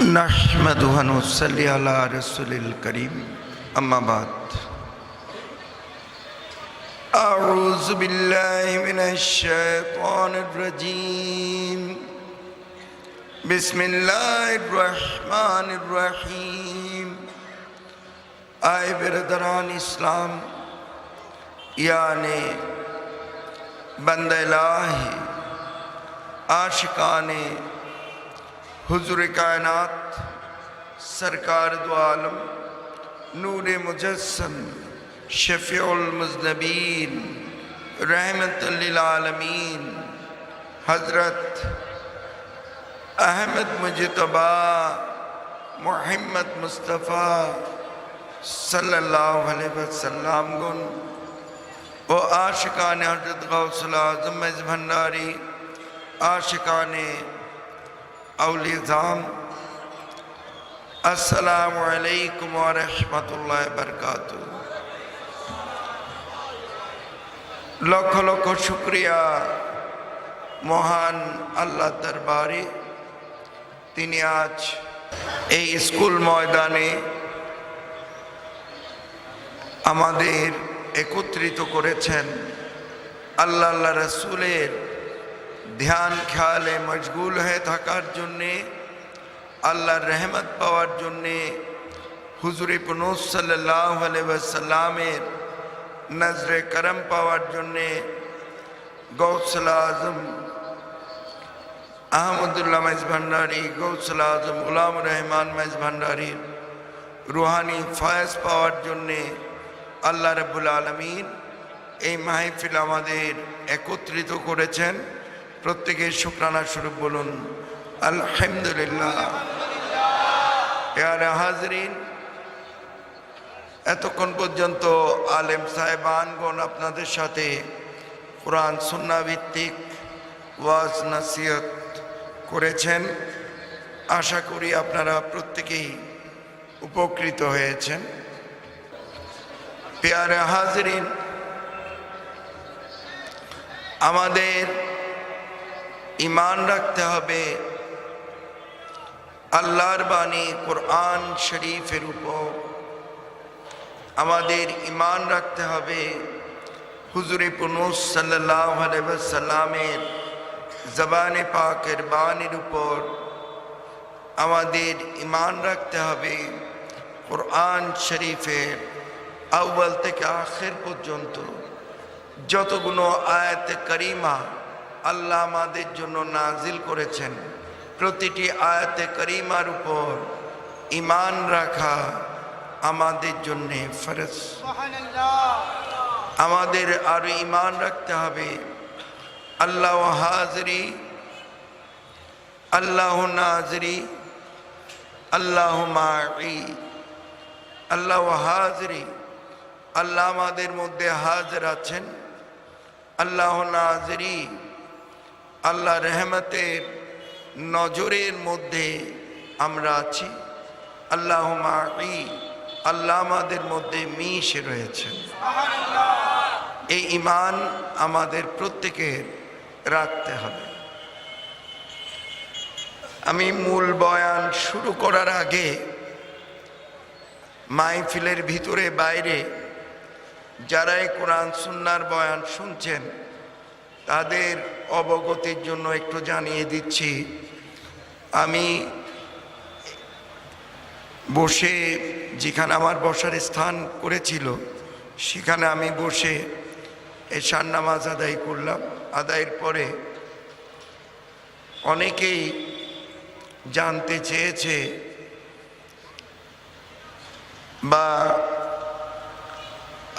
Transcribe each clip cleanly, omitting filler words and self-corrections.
नहमदुहु व नसल्ली अला रसूलिल करीम अम्मा बाद अऊज़ु बिल्लाहि मिनश शैतानिर रजीम बिस्मिल्लाहिर रहमानिर रहीम। आए बिरदरान इस्लाम, यानी बंदे इलाही आशिकाने हुजूर कायनात सरकार दो आलम नूरे मुजस्सम शफ़ीउल मुज़नबीन रहमतुल लिल आलमीन हज़रत अहमद मुजतबा मुहम्मद मुस्तफ़ा सल्लल्लाहु अलैहि वसल्लम गुन व आशिकाने हज़रत गौसुल आज़म मज़ भंडारी आशिकाने औलियाज़ाम, अस्सलामु अलैकुम व रहमतुल्लाहि व बरकातुहू। लक्ष लक्ष शुक्रिया महान आल्लाह दरबारे, तिनी आज এই স্কুল ময়দানে আমাদের একত্রিত করেছেন। আল্লাহ আল্লাহ রাসূলের ध्यान ख्याले मशगूल है थाकार जन्ने, आल्लाहर रहमत पावार जन्ने, हुजूर पुनः सल्लल्लाहु अलैहि वसल्लमेर नजरे करम पावार जन्ने गौसुल आज़म अहमदुल्लाह मज़ भंडारी, गौसुल आज़म गुलाम रहमान मज़ भंडारी रूहानी फायज पावार जन्ने आल्लाह रब्बुल आलमीन এই মাহফিল আমাদের একত্রিত করেছেন। প্রত্যেকে শুকরানা স্বরূপ বলুন আলহামদুলিল্লাহ। প্যারা হাজরিন, এতক্ষণ পর্যন্ত আলেম সাহেবানগণ আপনাদের সাথে কোরআন সুন্নাহ ভিত্তিক ওয়াজ নসিহত করেছেন। আশা করি আপনারা প্রত্যেকেই উপকৃত হয়েছেন। প্যারা হাজরিন, আমাদের ईमान रखते हबे आल्लाहर बानी कुरआन शरीफेर ऊपर, आमादेर ईमान रखते हबे हुजूर पुनः सल्लल्लाहु अलैहि वसल्लमेर ज़बाने पाकेर बानीर ऊपर, आमादेर ईमान रखते हबे कुरआन शरीफेर अव्वल थेके आखिर पर्यन्त যতগুলো আয়াতে কারিমা আল্লাহ আমাদের জন্য নাজিল করেছেন, প্রতিটি আয়াতে কারিমার উপর ঈমান রাখা আমাদের জন্য ফরজ। আমাদের আরো ঈমান রাখতে হবে আল্লাহ হাজিরি, আল্লাহ নাজিরি, আল্লাহ মাঈ। আল্লাহ হাজিরি, আল্লাহ আমাদের মধ্যে হাজির আছেন। আল্লাহ নাজিরি, আল্লাহ রহমতের নজরের মধ্যে আমরা আছি। আল্লাহ মাঈ, আল্লাহ আমাদের মধ্যে মিশে রয়েছেন। এই ঈমান আমাদের প্রত্যেকের রাখতে হবে। আমি মূল বয়ান শুরু করার আগে মাহফিলের ভিতরে বাইরে যারা এই কোরআন সুন্নাহর বয়ান শুনছেন তাদের অবগতির জন্য একটু জানিয়ে দিচ্ছি। আমি বসে, যেখানে আমার বসার স্থান করেছিল সেখানে আমি বসে এশার নামাজ আদায় করলাম। আদায়ের পরে অনেকেই জানতে চেয়েছে বা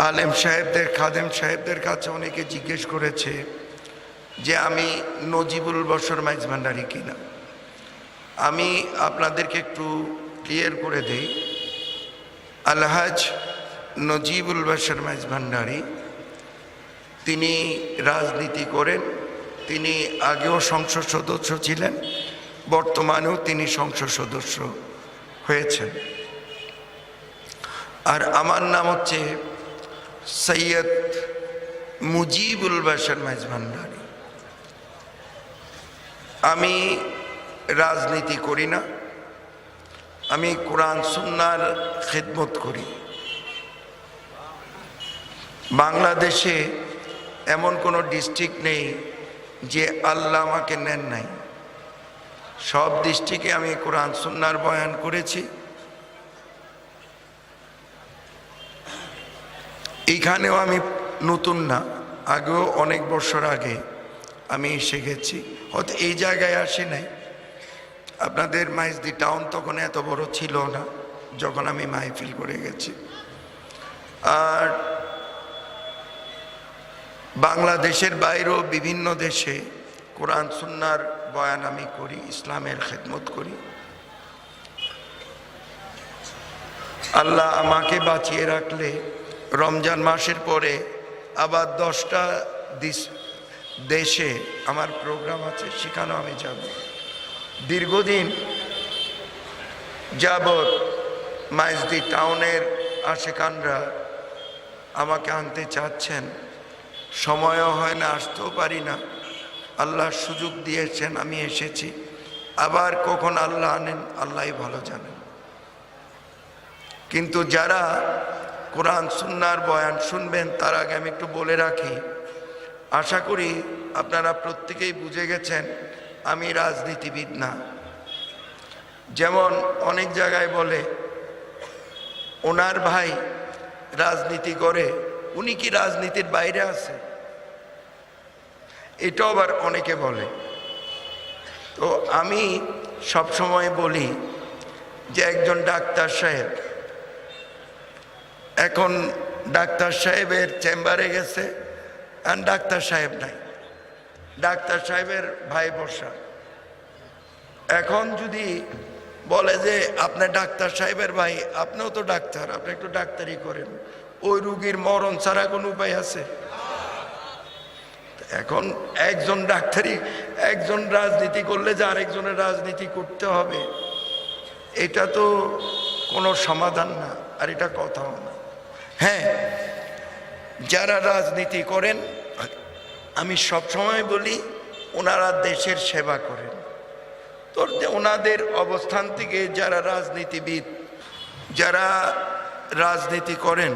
আলেম সাহেবদের, খাদেম সাহেবদের কাছে অনেকে জিজ্ঞেস করেছে যে আমি নজিবুল বশর মাইজ ভান্ডারি কিনা। আমি আপনাদেরকে একটু ক্লিয়ার করে দেই, আলহাজ নজিবুল বশর মাইজ ভান্ডারি তিনি রাজনীতি করেন। তিনি আগেও সংসদ সদস্য ছিলেন, বর্তমানেও তিনি সংসদ সদস্য হয়েছেন। আর আমার নাম হচ্ছে সৈয়দ মুজিবুল বশর মাইজ ভান্ডারি। আমি রাজনীতি করি না, আমি কোরআন সুন্নাহর খিদমত করি। বাংলাদেশে এমন কোনো ডিস্ট্রিক্ট নেই যে আল্লাহ আমাকে নেন নাই। সব ডিস্ট্রিক্টে আমি কোরআন সুন্নাহর বয়ান করেছি। এইখানেও আমি নতুন না, আগেও অনেক বছর আগে আমি এসে গেছি, হয়তো এই জায়গায় আসি নাই। আপনাদের মাইজদি টাউন তখন এত বড় ছিল না যখন আমি মাহফিল করে গেছি। আর বাংলাদেশের বাইরেও বিভিন্ন দেশে কোরআন সুন্নাহর বয়ান আমি করি, ইসলামের খেদমত করি। আল্লাহ আমাকে বাঁচিয়ে রাখলে রমজান মাসের পরে আবার 10টা দেশে আমার প্রোগ্রাম আছে, সেখানেও আমি যাব। দীর্ঘদিন যাবৎ মাইজদি টাউনের আশেকানরা আমাকে আনতে চাচ্ছেন, সময়ও হয় না, আসতেও পারি না। আল্লাহ সুযোগ দিয়েছেন, আমি এসেছি। আবার কখন আল্লাহ আনেন আল্লাহই ভালো জানেন। কিন্তু যারা কোরআন সুন্নাহর বয়ান শুনবেন তার আগে আমি একটু বলে রাখি, আশা করি আপনারা প্রত্যেকেই বুঝে গেছেন আমি রাজনীতিবিদ না। যেমন অনেক জায়গায় বলে ওনার ভাই রাজনীতি করে, উনি কি রাজনীতির বাইরে আছে? এটা আবার অনেকে বলে। তো আমি সবসময় বলি যে একজন ডাক্তার সাহেব, এখন ডাক্তার সাহেবের চেম্বারে গেছে আর ডাক্তার সাহেব নাই, ডাক্তার সাহেবের ভাই বসা। এখন যদি বলে যে আপনার ডাক্তার সাহেবের ভাই, আপনিও তো ডাক্তার, আপনি একটু ডাক্তারি করেন, ওই রুগীর মরণ ছাড়া কোনো উপায় আছে? এখন একজন ডাক্তারি, একজন রাজনীতি করলে যে আরেকজনের রাজনীতি করতে হবে, এটা তো কোনো সমাধান না, আর এটা কথাও না। হ্যাঁ, যারা রাজনীতি করেন আমি সবসময় বলি ওনারা দেশের সেবা করেন। তো ওনাদের অবস্থান থেকে যারা রাজনীতিবিদ, যারা রাজনীতি করেন,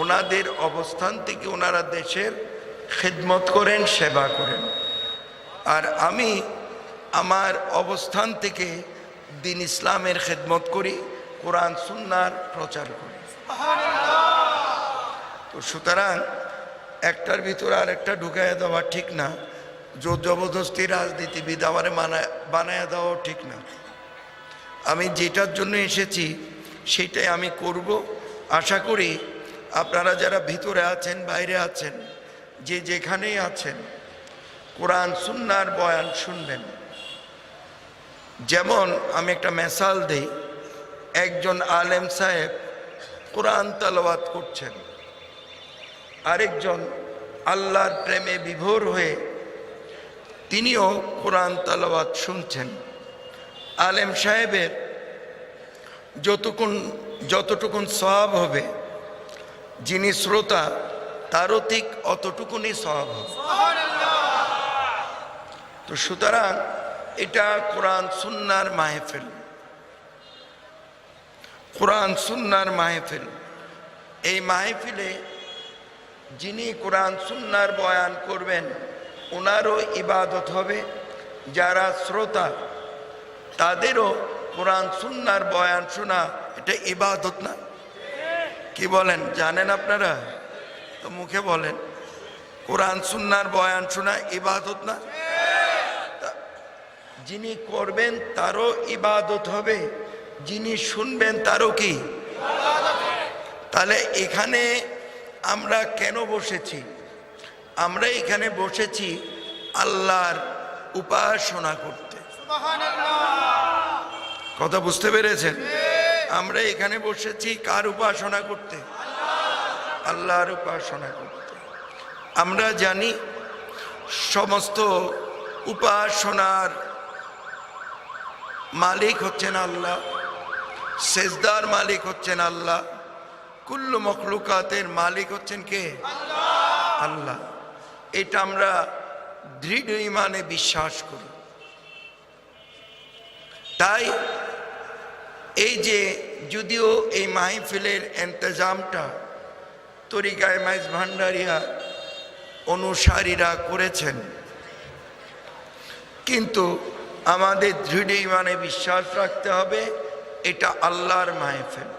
ওনাদের অবস্থান থেকে ওনারা দেশের খেদমত করেন, সেবা করেন। আর আমি আমার অবস্থান থেকে দিন ইসলামের খেদমত করি, কোরআন সুন্নাহর প্রচার করি। তো সুতরাং একটার ভিতরে আরেকটা ঢুকাইয়া দেওয়া ঠিক না, জোর জবরদস্তি রাজনীতিবিদ আমার বানায় দেওয়াও ঠিক না। আমি যেটার জন্য এসেছি সেটাই আমি করব। আশা করি আপনারা যারা ভিতরে আছেন, বাইরে আছেন, যে যেখানেই আছেন, কোরআন সুন্নাহর বয়ান শুনবেন। যেমন আমি একটা মেসাল দেই, একজন আলেম সাহেব কোরআন তেলাওয়াত করছেন, আরেকজন আল্লাহর প্রেমে বিভোর হয়ে তিনিও কোরআন তেলাওয়াত শুনছেন। আলেম সাহেবের যতটুকুন সওয়াব হবে, যিনি শ্রোতা তারও ঠিক অতটুকুনি সওয়াব হবে। তো সুতরাং এটা কোরআন সুন্নাহর মাহফিল, কোরআন সুন্নাহর মাহফিল। এই মাহফিলে যিনি কোরআন সুন্নাহর বয়ান করবেন ওনারও ইবাদত হবে, যারা শ্রোতা তাদেরও কোরআন সুন্নাহর বয়ান শোনা এটা ইবাদত না? কি বলেন, জানেন আপনারা? তো মুখে বলেন, কোরআন সুন্নাহর বয়ান শোনা ইবাদত না? যিনি করবেন তারও ইবাদত হবে, যিনি শুনবেন তারও কি? তাহলে এখানে আমরা কেন বসেছি? আমরা এখানে বসেছি আল্লাহর উপাসনা করতে। কথা বুঝতে পেরেছেন? আমরা এখানে বসেছি কার উপাসনা করতে? আল্লাহর উপাসনা করতে। আমরা জানি সমস্ত উপাসনার মালিক হচ্ছেন আল্লাহ, সেজদার মালিক হচ্ছেন আল্লাহ, কুল্লু মখলুকাতের মালিক হচ্ছেন কে? আল্লাহ। এটা আমরা দৃঢ় ইমানে বিশ্বাস করি। তাই এই যে যদিও এই মাহফিলের ইন্তজামটা তরিকায়ে মাইজ ভান্ডারিয়া অনুসারীরা করেছেন, কিন্তু আমাদের দৃঢ় ইমানে বিশ্বাস রাখতে হবে এটা আল্লাহর মাহফিল।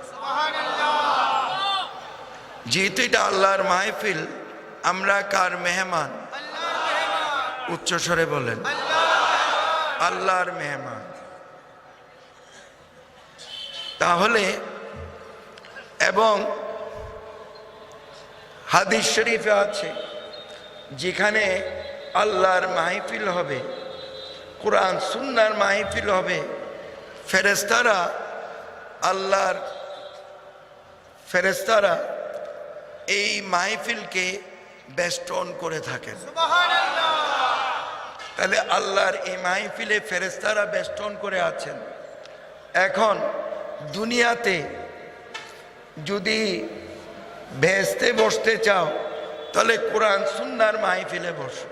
যেহেতু এটা আল্লাহর মাহফিল, আমরা কার মেহমান? উচ্চস্বরে বলেন, আল্লাহর মেহমান। তাহলে এবং হাদিস শরীফে আছে যেখানে আল্লাহর মাহফিল হবে, কোরআন সুন্নাহর মাহফিল হবে, ফেরেশতারা আল্লাহর ফেরেশতারা এই মাহফিলকে বেষ্টন করে থাকেন। তাহলে আল্লাহর এই মাহফিলে ফেরেশতারা বেষ্টন করে আছেন। এখন দুনিয়াতে যদি বেহেশতে বসতে চাও তাহলে কোরআন সুন্নাহর মাহফিলে বসো।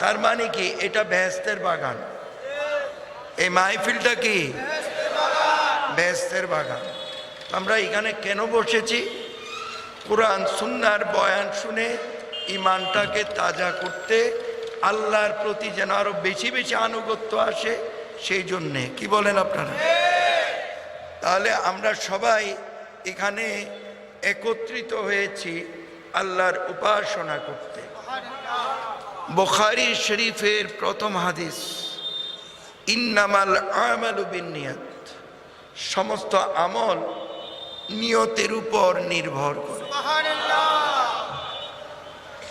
তার মানে কি? এটা বেহেশতের বাগান। এই মাহফিলটা কি? বেহেশতের বাগান। আমরা এখানে কেন বসেছি? কোরআন সুন্নাহর বয়ান শুনে ইমানটাকে তাজা করতে, আল্লাহর প্রতি যেন আরো বেশি বেশি আনুগত্য আসে, সেই জন্যে। কি বলেন আপনারা? তাহলে আমরা সবাই এখানে একত্রিত হয়েছি আল্লাহর উপাসনা করতে। বুখারী শরীফের প্রথম হাদিস, ইন্নামাল আমালু বিন্নিয়াত, সমস্ত আমল নিয়তের উপর নির্ভর করে।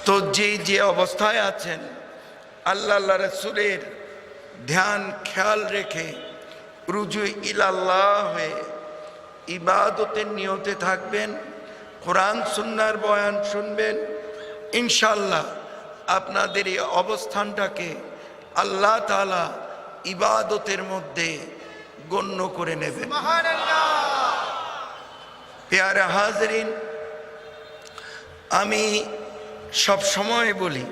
তো যে অবস্থায় আছেন আল্লাহ রাসূলের ধ্যান খেয়াল রেখে রুজু ইলাল্লাহ হয়ে ইবাদতের নিয়তে থাকবেন, কোরআন সুন্নাহর বয়ান শুনবেন, ইনশাআল্লাহ আপনাদের এই অবস্থানটাকে আল্লাহ তাআলা ইবাদতের মধ্যে গণ্য করে নেবেন। প্যারা হাজরিন, আমি সব সময় বলি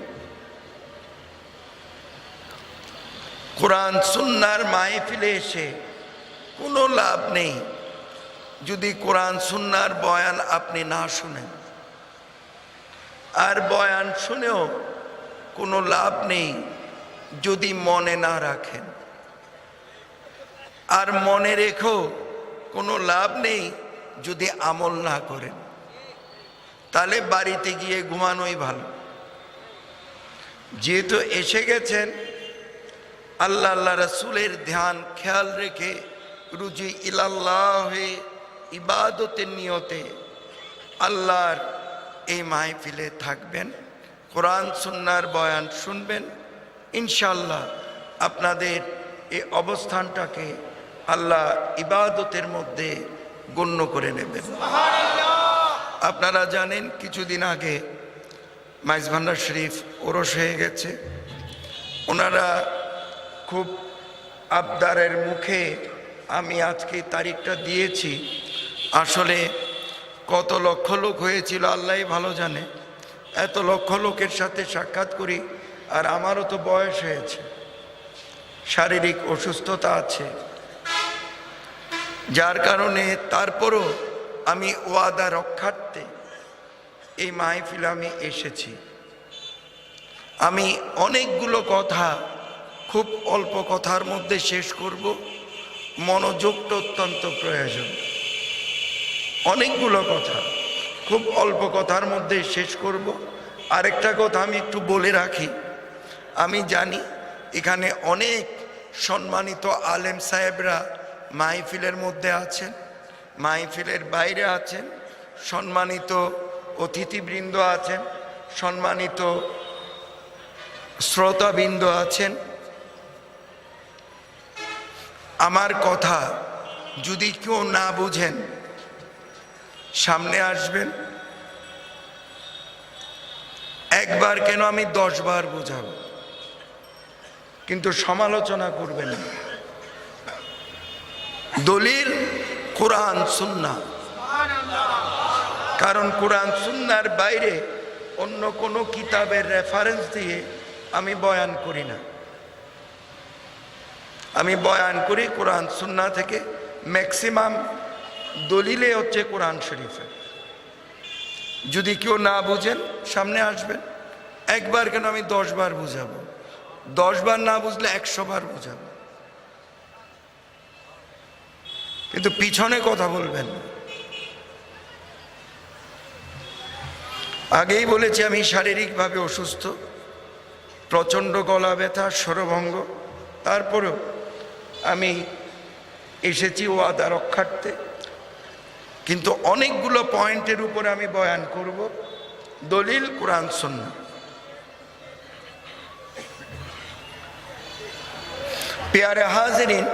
কোরআন সুন্নাহর মাহফিলে এসে কোনো লাভ নেই যদি কোরআন সুন্নাহর বয়ান আপনি না শুনেন, আর বয়ান শুনেও কোনো লাভ নেই যদি মনে না রাখেন, আর মনে রেখেও কোনো লাভ নেই যদি আমল না করেন। তাহলে বাড়িতে গিয়ে ঘুমানোই ভালো। যেহেতু এসে গেছেন আল্লাহ রাসূলের ধ্যান খেয়াল রেখে রুজি ইলাল্লাহ ইবাদতের নিয়তে আল্লাহর এই মাহফিলে থাকবেন, কোরআন সুন্নাহর বয়ান শুনবেন, ইনশাআল্লাহ আপনাদের এই অবস্থানটাকে আল্লাহ ইবাদতের মধ্যে গণ্য করে নেবেন। আপনারা জানেন কিছুদিন আগে মাইজ ভান্ডার শরীফ ওরস হয়ে গেছে। ওনারা খুব আবদারের মুখে আমি আজকে তারিখটা দিয়েছি। আসলে কত লক্ষ লোক হয়েছিল আল্লাহই ভালো জানে। এত লক্ষ লোকের সাথে সাক্ষাৎ করি, আর আমারও তো বয়স হয়েছে, শারীরিক অসুস্থতা আছে, যার কারণে তারপরও আমি ওয়াদা রক্ষার্থে এই মাহফিলে আমি এসেছি। আমি অনেকগুলো কথা খুব অল্প কথার মধ্যে শেষ করব, মনোযোগটা অত্যন্ত প্রয়োজন। অনেকগুলো কথা খুব অল্প কথার মধ্যে শেষ করব। আরেকটা কথা আমি একটু বলে রাখি, আমি জানি এখানে অনেক সম্মানিত আলেম সাহেবরা মাহফিলের মধ্যে আছেন, মাহফিলের বাইরে আছেন, সম্মানিত অতিথিবৃন্দ আছেন, সম্মানিত শ্রোতাবৃন্দ আছেন। আমার কথা যদি কেউ না বুঝেন সামনে আসবেন, একবার কেন আমি 10 বার বোঝাবো, কিন্তু সমালোচনা করবেন না। দলিল কোরআন সুন্নাহ, কারণ কোরআন সুন্নাহর বাইরে অন্য কোনো কিতাবের রেফারেন্স দিয়ে আমি বয়ান করি না। আমি বয়ান করি কোরআন সুন্নাহ থেকে, ম্যাক্সিমাম দলিলে হচ্ছে কোরআন শরীফের। যদি কেউ না বুঝেন সামনে আসবেন, একবার কেন আমি 10 বার বুঝাবো, 10 বার না বুঝলে 100 বার বুঝাবো, কিন্তু পিছনে কথা বলবেন। আগেই বলেছি আমি শারীরিকভাবে অসুস্থ, প্রচণ্ড গলা ব্যথা, স্বরভঙ্গ, তারপরেও আমি এসেছি ওয়াদা রক্ষার্থে। কিন্তু অনেকগুলো পয়েন্টের উপরে আমি বয়ান করব, দলিল কোরআন সুন্নাহ। প্যারে হাজরিন,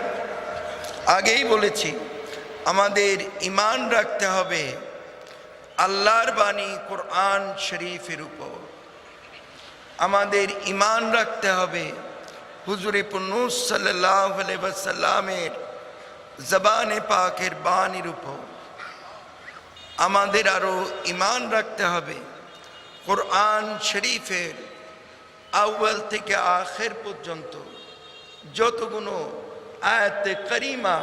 আগেই বলেছি আমাদের ঈমান রাখতে হবে আল্লাহর বাণী কোরআন শরীফের উপর। আমাদের ঈমান রাখতে হবে হুজুরে পুন্নুস সাল্লাল্লাহু আলাইহি ওয়াসাল্লামের জবানে পাকের বাণীর উপর। আমাদের আরো ঈমান রাখতে হবে কোরআন শরীফের আউয়াল থেকে আখির পর্যন্ত যতগুলো আয়াতে কারিমা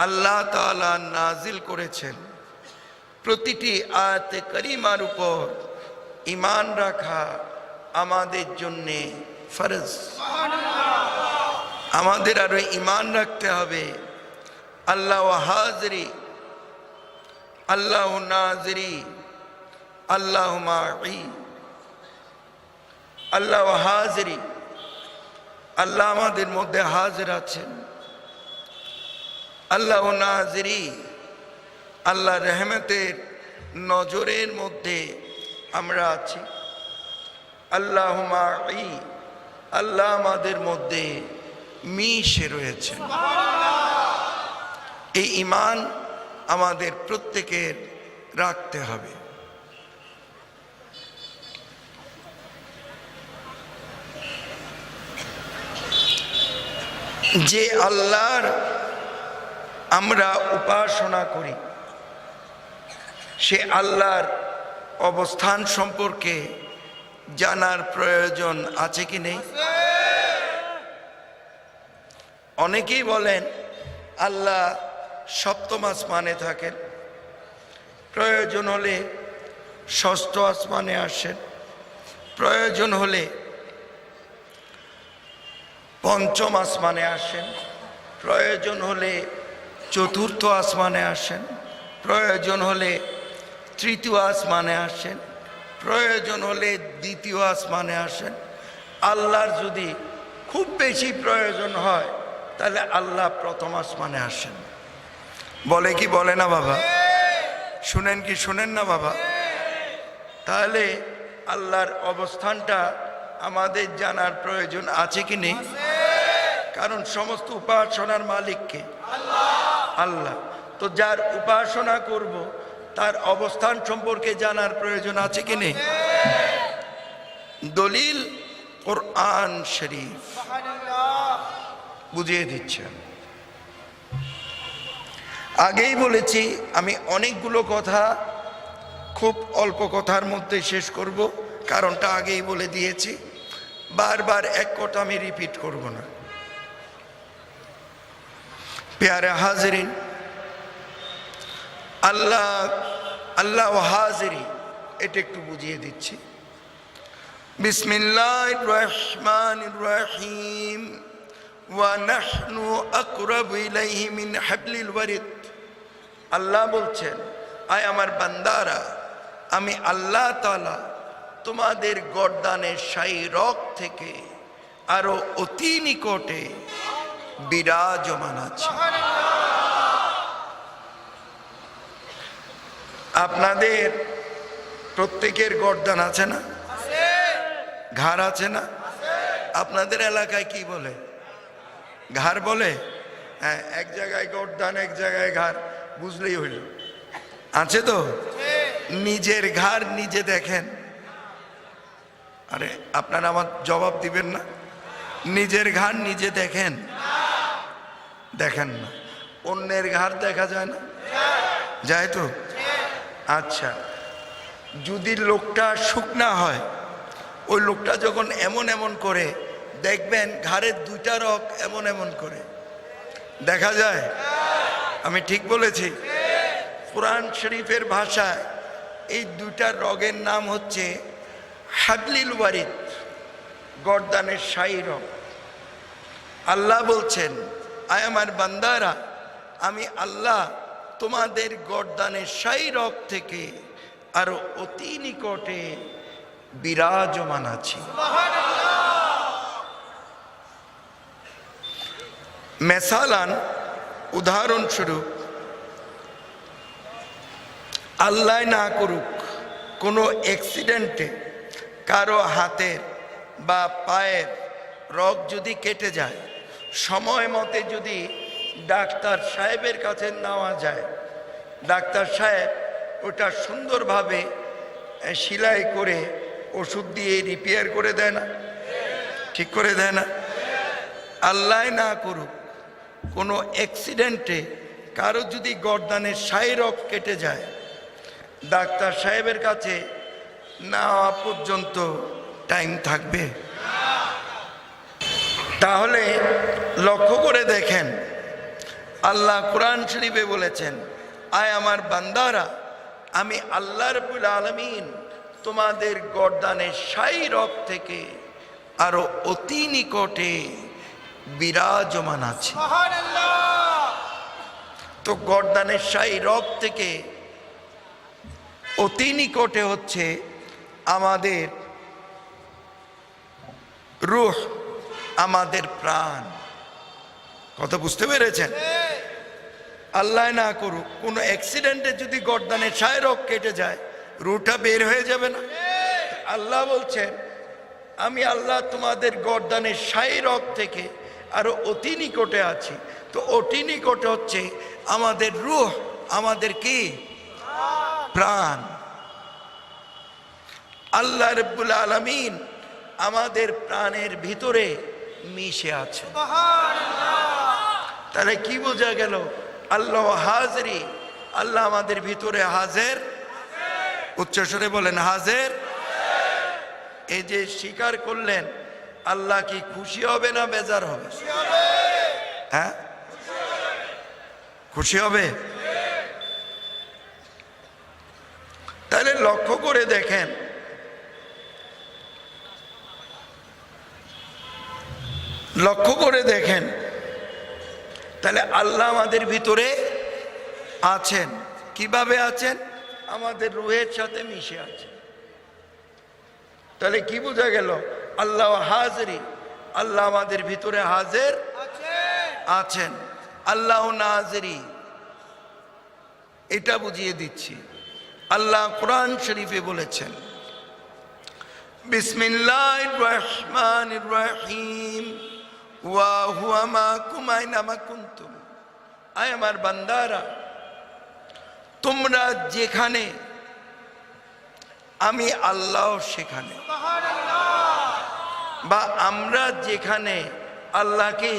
আল্লাহ তাআলা নাজিল করেছেন, প্রতিটি আয়াতে কারিমার উপর ঈমান রাখা আমাদের জন্য ফরজ। আমাদের আরো ঈমান রাখতে হবে আল্লাহ হাজিরি, আল্লাহ নাজিরি, আল্লাহ মাঈ, আল্লাহ হাজিরি, আল্লাহ আমাদের মধ্যে হাজির আছেন। আল্লাহ নাজিরি, আল্লাহ রহমতের নজরের মধ্যে আমরা আছি। আল্লাহ মাঈ, আল্লাহ আমাদের মধ্যে মিশে রয়েছেন। এই ঈমান আমাদের প্রত্যেকের রাখতে হবে। যে আল্লাহর আমরা উপাসনা করি, সে আল্লাহর অবস্থান সম্পর্কে জানার প্রয়োজন আছে কি নেই? অনেকেই বলেন আল্লাহ সপ্তম আসমানে থাকেন, প্রয়োজন হলে ষষ্ঠ আসমানে আসেন, প্রয়োজন হলে পঞ্চম আসমানে আসেন, প্রয়োজন হলে চতুর্থ আসমানে আসেন, প্রয়োজন হলে তৃতীয় আসমানে আসেন, প্রয়োজন হলে দ্বিতীয় আসমানে আসেন। আল্লাহর যদি খুব বেশি প্রয়োজন হয় তাহলে আল্লাহ প্রথম আসমানে আসেন। বলে কি বলে না বাবা? শুনেন কি শুনেন না বাবা? তাহলে আল্লাহর অবস্থানটা আমাদের জানার প্রয়োজন আছে কি নেই? কারণ সমস্ত উপাসনার মালিককে আল্লাহ। তো যার উপাসনা করব তার অবস্থান সম্পর্কে জানার প্রয়োজন আছে কি নেই? দলিল কোরআন শরীফ বুঝিয়ে দিচ্ছেন। আগেই বলেছি আমি অনেকগুলো কথা খুব অল্প কথার মধ্যে শেষ করব, কারণটা আগেই বলে দিয়েছি, বারবার এক কথা আমি রিপিট করব না। প্যারে হাজরিন, আল্লাহ আল্লাহ হাজিরি এটা একটু বুঝিয়ে দিচ্ছি। বিসমিল্লাহির রহমানির রহিম, ওয়া নাহনু আকরাবু ইলাইহি মিন হাবলিল ওয়ারিদ। আল্লাহ বলছেন, আয় আমার বান্দারা, আমি আল্লাহ তাআলা তোমাদের গর্দানের শাহী রগ থেকে আরো অতি নিকটে বিরাজমান আছি। আপনাদের প্রত্যেকের গর্দান আছে না? ঘাড় আছে না? আপনাদের এলাকায় কি বলে? ঘাড় বলে? হ্যাঁ, এক জায়গায় গর্দান, এক জায়গায় ঘাড়, বুঝলেই হইল। আছে তো? নিজের ঘাড় নিজে দেখেন। আরে আপনারা আমার জবাব দিবেন না? নিজের ঘাড় নিজে দেখেন? দেখেন না। অন্যের ঘাড় দেখা যায় না? যায় তো? আচ্ছা, যদি লোকটা শুকনা হয়, ওই লোকটা যখন এমন এমন করে দেখবেন ঘাড়ের দুইটা রগ এমন এমন করে দেখা যায়। আমি ঠিক বলেছি? কোরআন শরীফের ভাষায় এই দুইটা রগের নাম হচ্ছে হাবলিল ওয়ারিদ, গর্দানের শাহী রগ। আল্লাহ বলছেন, আয় আমার বান্দারা, আমি আল্লাহ তোমাদের গর্দানের শাহী রগ থেকে আরো অতি নিকটে বিরাজমান আছি। মেসালান, উদাহরণস্বরূপ, আল্লাহ না করুক কোনো অ্যাক্সিডেন্টে কারো হাতের বা পায়ের রগ যদি কেটে যায়, সময় মতে যদি ডাক্তার সাহেবের কাছে নেওয়া যায়, ডাক্তার সাহেব ওটা সুন্দরভাবে সেলাই করে ওষুধ দিয়ে রিপেয়ার করে দেয় না, ঠিক করে দেয় না? আল্লাহ না করুক কোনো অ্যাক্সিডেন্টে কারো যদি গর্দানের শাহী রগ কেটে যায়, ডাক্তার সাহেবের কাছে নেওয়া পর্যন্ত টাইম থাকবে? তাহলে লক্ষ্য করে দেখেন, আল্লাহ কোরআন শরীফে বলেছেন, আয় আমার বান্দারা, আমি আল্লাহ রাব্বুল আলামিন তোমাদের গর্দানের শাহী রগ থেকে আরো অতি নিকটে বিরাজমান আছি। তো গর্দানের শাহী রগ থেকে অতি নিকটে হচ্ছে আমাদের রূহ, আমাদের প্রাণ। কথা বুঝতে পেরেছেন? আল্লাহ না করুক কোনো অ্যাক্সিডেন্টে যদি গর্দানের শাহী রগ কেটে যায়, রূহটা বের হয়ে যাবে না? আল্লাহ বলছেন, আমি আল্লাহ তোমাদের গর্দানের শাহী রগ থেকে আরো অতি নিকটে আছি। তো অতি নিকটে হচ্ছে আমাদের রূহ, আমাদের কি? প্রাণ। আল্লাহ রাব্বুল আলামিন আমাদের প্রাণের ভিতরে মিশে আছে। তাহলে কি বোঝা গেল? আল্লাহ হাজিরি, আল্লাহ আমাদের ভিতরে হাজির। উচ্চস্বরে বলেন হাজির। এই যে স্বীকার করলেন, আল্লাহ কি খুশি হবে না বেজার হবে? হ্যাঁ, খুশি হবে। তাহলে লক্ষ্য করে দেখেন, লক্ষ্য করে দেখেন, তাহলে আল্লাহ আমাদের ভিতরে আছেন। কিভাবে আছেন? আমাদের রূহের সাথে মিশে আছে। তাহলে কি বোঝা গেল? আল্লাহ হাজিরি, আল্লাহ আমাদের ভিতরে হাজির আছেন। আল্লাহ নাজিরি, এটা বুঝিয়ে দিচ্ছি। আল্লাহ কোরআন শরীফে বলেছেন, বিসমিল্লাহির রহমানির রহিম, ওয়া হুয়া মাকুম আইনামা কুনতুম। আয় আমার বান্দারা, তোমরা যেখানে, আমি আল্লাহ সেখানে, বা আমরা যেখানে, আল্লাহ কি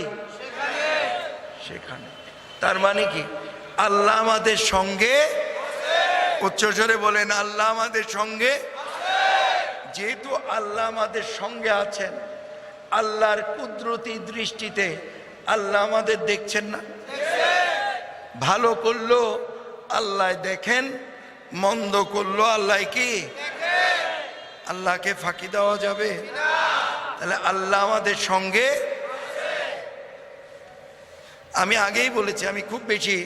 সেখানে। তার মানে কি? আল্লাহ আমাদের সঙ্গে। উচ্চস্বরে বলেন, আল্লাহ আমাদের সঙ্গে। যেহেতু আল্লাহ আমাদের সঙ্গে আছেন, আল্লাহর কুদরতি দৃষ্টিতে আল্লাহ আমাদের দেখছেন না? ভালো করলো আল্লাহ দেখেন, মন্দ করলো আল্লাহ কি? আল্লাহকে ফাঁকি দেওয়া যাবে? তাহলে আল্লাহ আমাদের সঙ্গে। আমি আগেই বলেছি, আমি খুব বেশি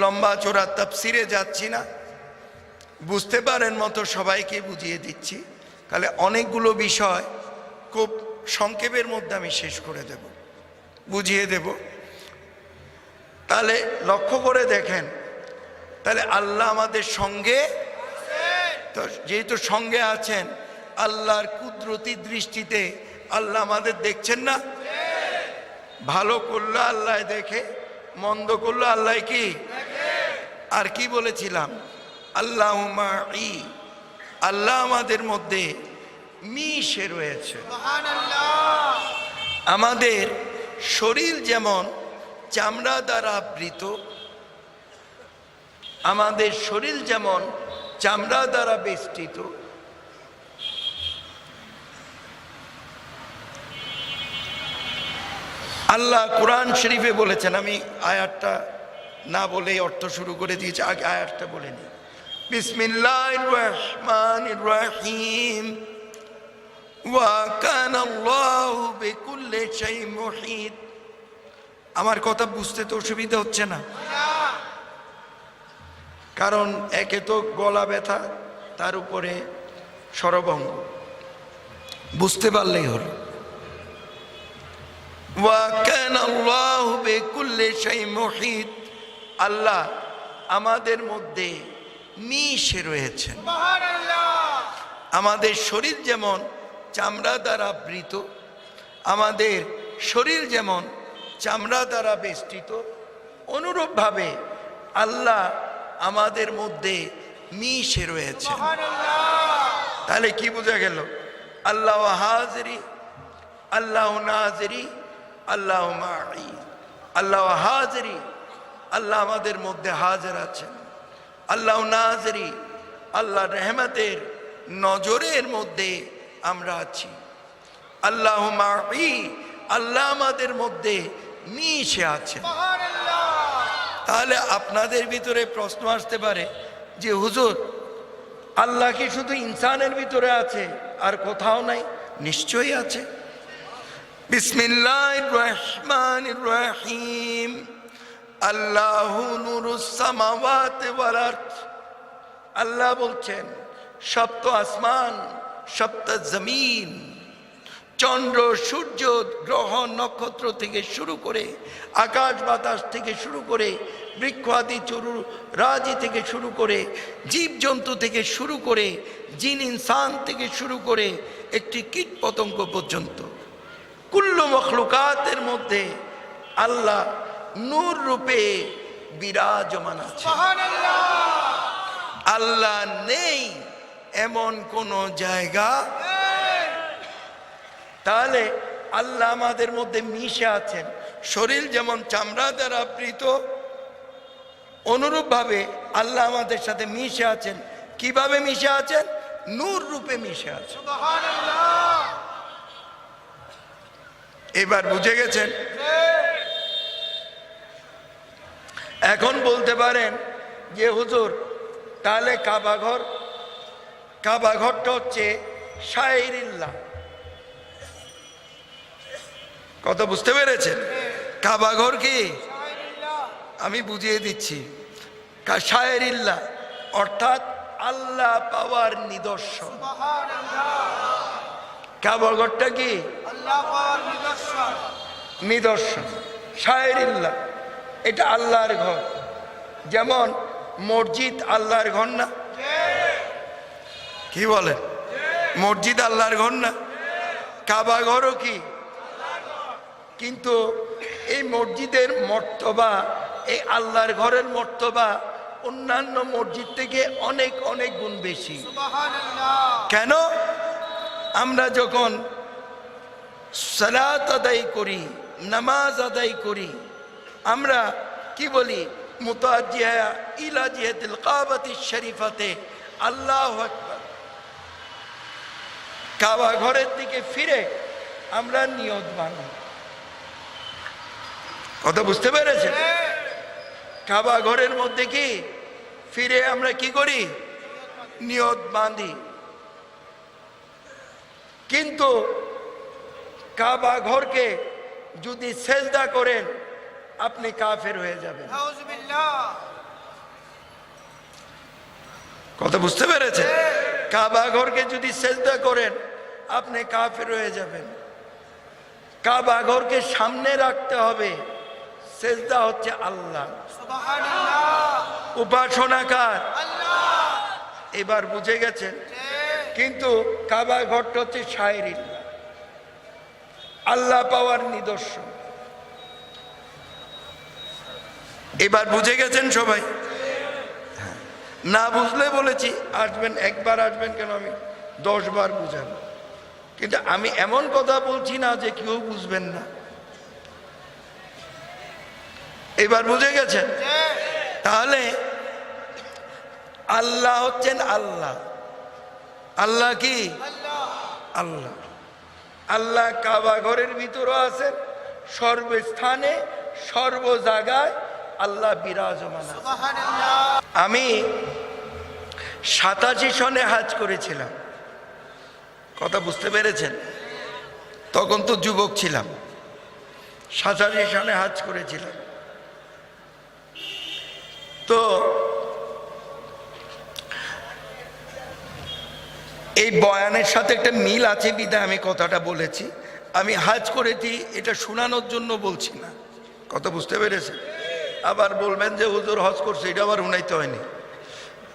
লম্বা চোরা তাফসিরে যাচ্ছি না, বুঝতে পারেন মতো সবাইকে বুঝিয়ে দিচ্ছি। তাহলে অনেকগুলো বিষয় খুব সংক্ষেপের মধ্যে আমি শেষ করে দেব, বুঝিয়ে দেব। তাহলে লক্ষ্য করে দেখেন, তাহলে আল্লাহ আমাদের সঙ্গে। তো যেহেতু সঙ্গে আছেন, আল্লাহর কুদরতি দৃষ্টিতে আল্লাহ আমাদের দেখছেন না? ভালো করলো আল্লাহ দেখে, মন্দ করলো আল্লাহ কি? আর কি বলেছিলাম? আল্লাহ মাই, আল্লাহ আমাদের মধ্যে মিশে রয়েছে। আমাদের শরীর যেমন চামড়া দ্বারা আবৃত, আমাদের শরীর যেমন চামড়া দ্বারা বেষ্টিত, আল্লাহ কোরআন শরীফে বলেছেন, আমি আয়াতটা না বলেই অর্থ শুরু করে দিয়েছে। আগে আয়াতটা বলে নি। বিসমিল্লাহির রহমানির রহিম ওয়া কানা আল্লাহু বিকুল্লি শাইইন মুহিত। আমার কথা বুঝতে তো অসুবিধা হচ্ছে না? কারণ একে তো গলা ব্যথা, তার উপরে স্বরভঙ্গ, বুঝতে পারলেই হলো। ওয়া কানা আল্লাহু বিকুল্লি শাইইন মুহিত, আল্লাহ আমাদের মধ্যে মিশে রয়েছেন। আমাদের শরীর যেমন চামড়া দ্বারা আবৃত, আমাদের শরীর যেমন চামড়া দ্বারা বেষ্টিত, অনুরূপভাবে আল্লাহ আমাদের মধ্যে মিশে রয়েছে। তাহলে কি বোঝা গেল? আল্লাহ হাজিরি, আল্লাহ নাজিরি, আল্লাহ মাই। আল্লাহ হাজিরি, আল্লাহ আমাদের মধ্যে হাজির আছেন। আল্লাহ নাজিরি, আল্লাহ রহমতের নজরের মধ্যে আমরা আছি। আল্লাহ মাই, আল্লাহ আমাদের মধ্যে মিশে আছে। তাহলে আপনাদের ভিতরে প্রশ্ন আসতে পারে যে হুজুর, আল্লাহ কি শুধু ইনসানের ভিতরে আছে আর কোথাও নাই? নিশ্চয়ই আছে। বিসমিল্লাহির রহমানির রহিম আল্লাহু নূরুস সামাওয়াতি ওয়াল আরদ। আল্লাহ বলছেন সপ্ত আসমান, সপ্ত জমিন, চন্দ্র সূর্য গ্রহ নক্ষত্র থেকে শুরু করে, আকাশ বাতাস থেকে শুরু করে, বৃক্ষাদি চরু রাজি থেকে শুরু করে, জীবজন্তু থেকে শুরু করে, জিন ইনসান থেকে শুরু করে একটি কীট পতঙ্গ পর্যন্ত কুল্লু মখলুকাতের মধ্যে আল্লাহ নূর রূপে বিরাজমান আছে। আল্লাহ নেই এমন কোন জায়গা। তাহলে আল্লাহ আমাদের মধ্যে মিশে আছেন। শরীর যেমন চামড়া দ্বারা আবৃত, অনুরূপভাবে আল্লাহ আমাদের সাথে মিশে আছেন। কিভাবে মিশে আছেন? নূর রূপে মিশে আছেন। এবার বুঝে গেছেন? এখন বলতে পারেন যে হুজুর, তাহলে কাবা ঘরটা হচ্ছে শায়রিল্লাহ। কথা বুঝতে পেরেছেন? কাবা ঘর কি? আমি বুঝিয়ে দিচ্ছি। শায়রিল্লাহ অর্থাৎ আল্লাহ পাওয়ার নিদর্শন। কাবা ঘরটা কি? আল্লাহ পাওয়ার নিদর্শন। নিদর্শন শায়রিল্লাহ, এটা আল্লাহর ঘর। যেমন মসজিদ আল্লাহর ঘর না? কি বলেন? মসজিদ আল্লাহর ঘর না? কাবা ঘরও কি? কিন্তু এই মসজিদের মর্তবা, এই আল্লাহর ঘরের মর্তবা অন্যান্য মসজিদ থেকে অনেক অনেক গুণ বেশি। কেন? আমরা যখন সালাত আদায় করি, নামাজ আদায় করি, আমরা কি বলি? মুতাজ্জিহা ইলা জিহাতিল কাবাতিশ শরীফাতে আল্লাহু আকবার। কাবা ঘরের দিকে ফিরে আমরা নিয়ত বানাই। কথা বুঝতে পেরেছেন? কাবা ঘরের মধ্যে কি ফিরে আমরা কি করি? নিয়ত বাঁধি। কিন্তু কাবা ঘরকে যদি সেজদা করেন, আপনি কাফের হয়ে যাবেন। কথা বুঝতে পেরেছেন? কাবা ঘরকে যদি সেজদা করেন, আপনি কাফের হয়ে যাবেন। কাবা ঘরকে সামনে রাখতে হবে। সেজদা হচ্ছে আল্লাহ, উপাসনা কার? এবার বুঝে গেছেন? কিন্তু কাবা ঘরটা হচ্ছে শায়রিল্লাহ, আল্লাহ পাওয়ার নিদর্শন। এবার বুঝে গেছেন সবাই? না বুঝলে বলেছি আসবেন, একবার আসবেন কেন, আমি 10 বার বুঝাবো। কিন্তু আমি এমন কথা বলছি না যে কেউ বুঝবেন না। এবার বুঝে গেছেন? তাহলে আল্লাহ হচ্ছেন আল্লাহ। আল্লাহ কি? আল্লাহ। আল্লাহ কাবা ঘরের ভিতরে আছেন, সর্বস্থানে সর্ব জায়গায় আল্লাহ বিরাজমান আছে। আমি 87 সনে হাজ করেছিলাম, কথা বুঝতে পেরেছেন? তখন তো যুবক ছিলাম, 87 সনে হাজ করেছিলাম। তো এই বয়ানের সাথে একটা মিল আছে বিধায় আমি কথাটা বলেছি। আমি হাজ করেছি এটা শোনানোর জন্য বলছি না, কথা বুঝতে পেরেছেন? আবার বলবেন যে হুজুর হজ করছে, এটা আবার উনাইতে হয়নি,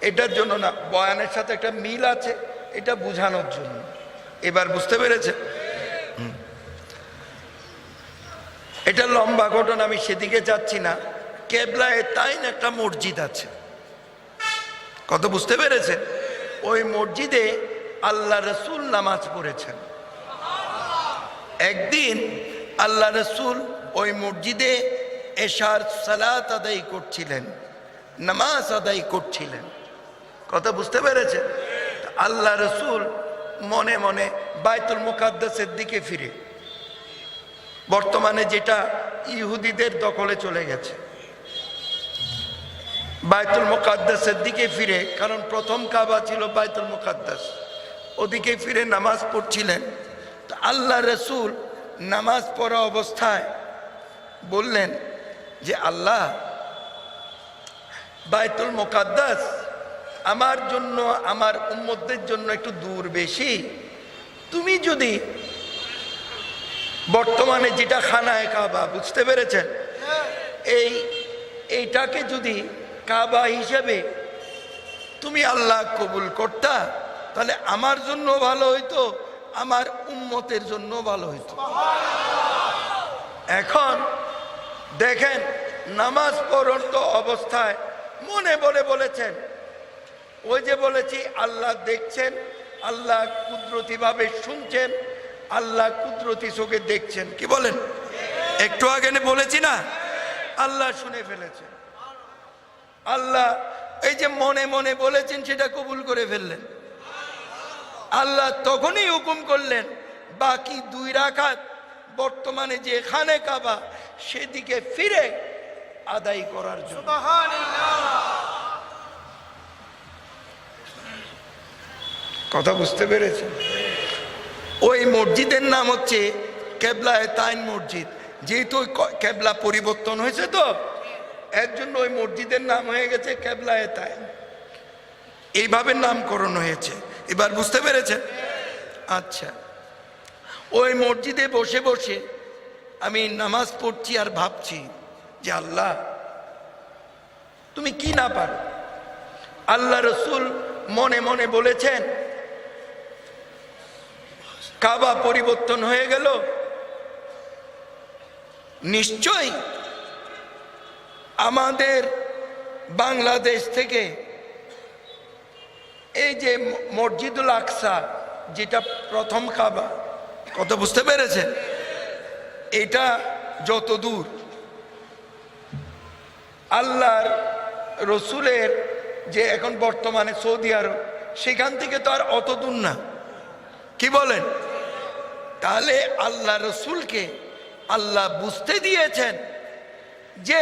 এটার জন্য না, বয়ানের সাথে একটা মিল আছে, এটা বোঝানোর জন্য। এবার বুঝতে পেরেছেন? এটা লম্বা ঘটনা, আমি সেদিকে যাচ্ছি না। কেবলায়ে তাইন একটা মসজিদ আছে, কত বুঝতে পেরেছেন? ওই মসজিদে আল্লাহ রসুল নামাজ পড়েছেন। একদিন আল্লাহ রসুল ওই মসজিদে এশার সালাত আদায় করছিলেন, নামাজ আদায় করছিলেন, কথা বুঝতে পেরেছেন? আল্লাহ রসুল মনে মনে বাইতুল মুকাদ্দাসের দিকে ফিরে, বর্তমানে যেটা ইহুদিদের দখলে চলে গেছে, বাইতুল মুকাদ্দাসের দিকে ফিরে, কারণ প্রথম কাবা ছিল বাইতুল মুকাদ্দাস, ওদিকে ফিরে নামাজ পড়ছিলেন। তো আল্লাহ রসুল নামাজ পড়া অবস্থায় বললেন যে আল্লাহ, বাইতুল মুকাদ্দাস আমার জন্য, আমার উম্মতদের জন্য একটু দূর বেশি, তুমি যদি বর্তমানে যেটা খানায় কাবা, বুঝতে পেরেছেন, এইটাকে যদি কাবা হিসেবে তুমি আল্লাহ কবুল করতা, তাহলে আমার জন্য ভালো হইতো, আমার উম্মতের জন্য ভালো হইতো। এখন দেখেন, নামাজ পড়ন্ত অবস্থায় মনে বলে বলেছেন, ওই যে বলেছি আল্লাহ দেখছেন, আল্লাহ কুদরতি ভাবে শুনছেন, আল্লাহ কুদরতি চোখে দেখছেন, কি বলেন? একটু আগে বলেছি না, আল্লাহ শুনে ফেলেছেন। আল্লাহ এই যে মনে মনে বলেছেন সেটা কবুল করে ফেললেন। আল্লাহ তখনই হুকুম করলেন বাকি 2 রাকাত বর্তমানে যে খানে কাবা সেদিকে ফিরে আদায় করার জন্য। কথা বুঝতে পেরেছেন? ওই মসজিদের নাম হচ্ছে কেবলায়ে তাইন মসজিদ। যেহেতু কেবলা পরিবর্তন হয়েছে, তো এর জন্য ওই মসজিদের নাম হয়ে গেছে কেবলায়ে তাইন, এইভাবে নামকরণ হয়েছে। এবার বুঝতে পেরেছেন? আচ্ছা, ওই মসজিদে বসে বসে আমি নামাজ পড়ছি আর ভাবছি যে আল্লাহ তুমি কি না পারো। আল্লাহ রসুল মনে মনে বলেছেন কাবা পরিবর্তন হয়ে গেল, নিশ্চয়ই আমাদের বাংলাদেশ থেকে এই যে মসজিদুল আকসা, যেটা প্রথম কাবা, কত বুঝতে পেরেছেন, এটা যত দূর আল্লাহর রসুলের যে এখন বর্তমানে সৌদি আরব, সেখান থেকে তো আর অত দূর না, কি বলেন? তাহলে আল্লাহ রসুলকে আল্লাহ বুঝতে দিয়েছেন যে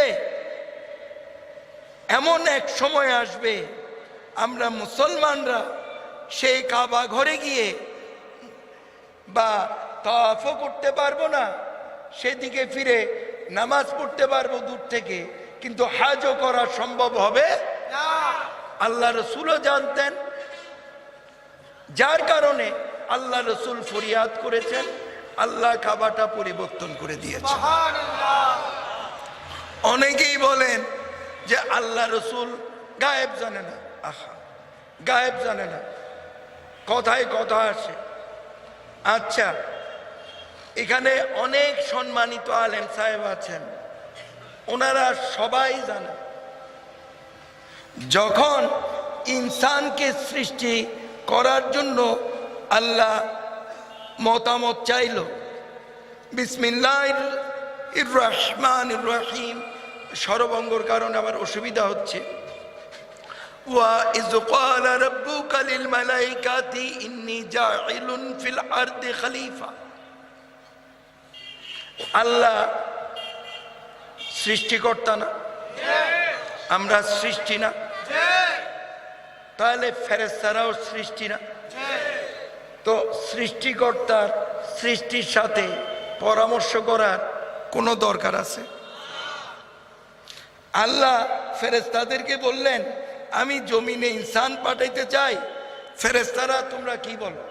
এমন এক সময় আসবে আমরা মুসলমানরা সেই কাবা ঘরে গিয়ে বা তাওয়াফও করতে পারবো না, সেদিকে ফিরে নামাজ পড়তে পারবো দূর থেকে, কিন্তু হাজও করা সম্ভব হবে না। আল্লাহ রসুলও জানতেন, যার কারণে আল্লাহ রসুল ফরিয়াদ করেছেন, আল্লাহ কাবাটা পরিবর্তন করে দিয়েছেন। অনেকেই বলেন যে আল্লাহ রসুল গায়েব জানে না। আহা, গায়েব জানে না, কথায় কথা আসে। আচ্ছা, এখানে অনেক সম্মানিত আলেম সাহেব আছেন, ওনারা সবাই জানেন যখন ইনসানকে সৃষ্টি করার জন্য আল্লাহ মতামত চাইল, বিসমিল্লাহির রহমানির রহিম, স্বরভঙ্গর কারণে আমার অসুবিধা হচ্ছে। ওয়া ইয ক্বালা রাব্বুকা লিল মালাইকাতি ইন্নী জাইলুন ফিল আরদি খলিফা। আল্লাহ সৃষ্টিকর্তা না? আমরা সৃষ্টি না? তাহলে ফেরেশতারাও সৃষ্টি না? তো সৃষ্টিকর্তার সৃষ্টির সাথে পরামর্শ করার কোনো দরকার আছে? আল্লাহ ফেরেশতাদেরকে বললেন আমি জমিনে ইনসান পাঠাইতে চাই, ফেরেশতারা তোমরা কি বলো?